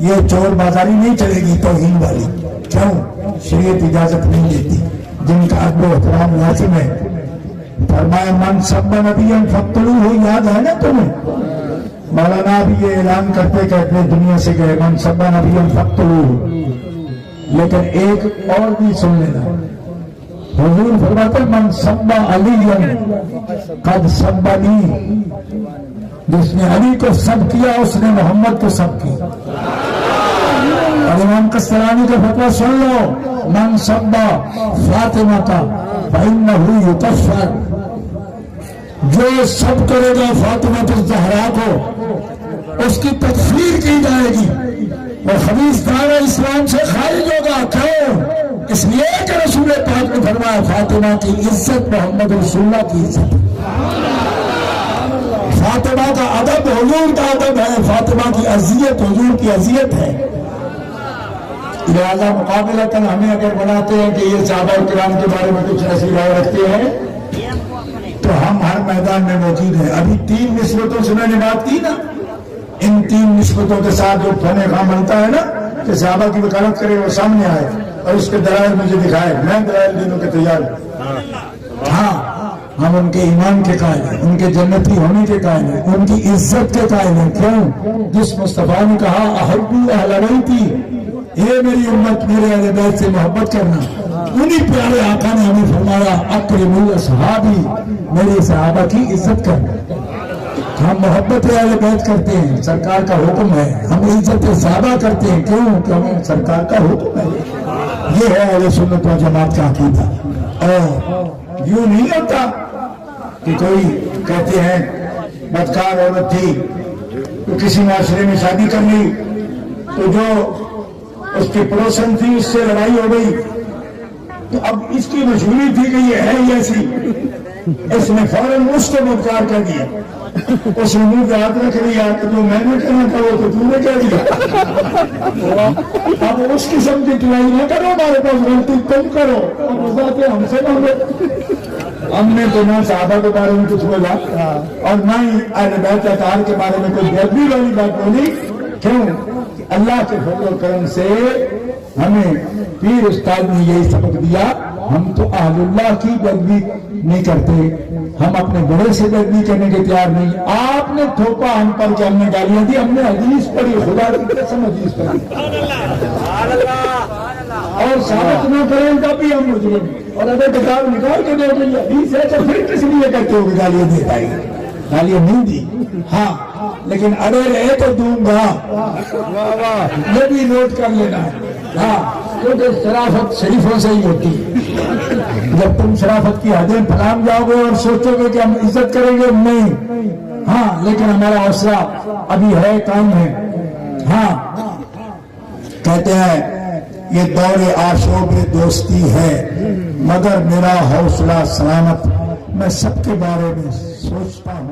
یہ چور بازاری نہیں چلے گی توہین والی. کیوں؟ شریعت اجازت نہیں دیتی. جن کا ادب و احترام لازم ہے. فرمایا من سب نبی فقتلوہ یاد ہے نا تمہیں؟ مولانا بھی یہ اعلان کرتے کہتے دنیا سے گئے من سب نبی فقتلوہ. لیکن ایک اور بھی سن لینا. حضور فرماتے من سب علی قد سبنی. جس نے علی کو سب کیا اس نے محمد کو سب کیا. اور امام قسطلانی کا فتویٰ سن لو من سب فاطمہ کا فإنہ یکفر. جو سب کرے گا فاطمہ الزہرا کو اس کی تکفیر کی جائے گی. اور خبیث دار اسلام سے خارج ہوگا. کیوں؟ اس لیے کہ رسول پاک نے فرمایا فاطمہ کی عزت محمد رسول اللہ کی عزت. فاطمہ کا ادب حضور کا ادب ہے. فاطمہ کی اذیت حضور کی اذیت ہے. لہذا مقابلتاً ہمیں اگر بناتے ہیں کہ یہ صحابہ کرام کے بارے میں کچھ ایسی رائے رکھتے ہیں تو ہم ہر میدان میں موجود ہیں. ابھی 3 نسبتوں سے میں نے بات کی نا. ان 3 نسبتوں کے ساتھ جو فن کام بنتا ہے نا کہ صحابہ کی وکالت کرے وہ سامنے آئے اور اس کے دلائل مجھے دکھائے. میں دلائل دینے کے تیار ہوں. ہاں ہم ان کے ایمان کے قائل ہیں, ان کے جنتی ہونے کے قائل ہیں, ان کی عزت کے قائل ہیں. کیوں؟ جس مصطفیٰ نے کہا احبو اہل بیتی, اے میری امت میرے اہل بیت سے محبت کرنا. انہی پیارے آقا نے ہمیں فرمایا اکرموا اصحابی, میرے صحابہ کی عزت کرنا. ہم محبت اہل بیت کرتے ہیں, سرکار کا حکم ہے. ہم عزت صحابہ کرتے ہیں. کیوں؟ کہ ہمیں سرکار کا حکم ہے. یہ ہے اہل سنت و جماعت کا عقیدہ. اور یوں نہیں ہوتا کہ کوئی کہتے ہیں بدکار عورت تھی تو کسی معاشرے میں شادی کر لی تو جو اس کی پڑوسن تھی اس سے لڑائی ہو گئی تو اب اس کی مشہوری تھی کہ یہ ہے ہی ایسی, اس نے فوراً اس کو بدکار کر دیا. اس نے منہ پہ ہاتھ رکھ لیا کہ جو میں نے کہنا تھا وہ تو تم نے کہہ دیا. اب اس قسم کی ٹرائی نہ کرو, ہمارے پاس غلطی تم کرو, ہم سے نہ ہو. ہم نے تو نہ صحابہ کے بارے میں کچھ بولا اور نہ ہی اہل بیت اطہار کے بارے میں کوئی غلطی والی بات بولی. کیوں؟ اللہ کے فضل و کرم سے ہمیں پیر استاد نے یہی سبق دیا، ہم تو اہل اللہ کی پیروی نہیں کرتے، ہم اپنے بڑے سے پیروی کرنے کے تیار نہیں۔ آپ نے تھوپا ہم پر کہ ہم نے گالیاں دی، ہم نے حدیث پڑھی، خدا کی قسم حدیث پڑھی، اور ثابت نہ کریں تب بھی ہم مجرم ہیں۔ اور اگر کتاب نکال کے دیکھ لیں حدیث ہے تو پھر کس لیے کرتے ہو کہ گالیاں دے پائی؟ گالیاں نہیں دی، ہاں لیکن اگر ہے تو دوں گا، یہ بھی نوٹ کر لینا ہے، ہاں کیونکہ شرافت شریفوں سے ہی ہوتی ہے۔ جب تم شرافت کی حدیں پھلانگ جاؤ گے اور سوچو گے کہ ہم عزت کریں گے، نہیں، ہاں لیکن ہمارا حوصلہ ابھی ہے، کام ہے۔ ہاں کہتے ہیں یہ دور آشوب دوستی ہے، مگر میرا حوصلہ سلامت، میں سب کے بارے میں سوچتا ہوں۔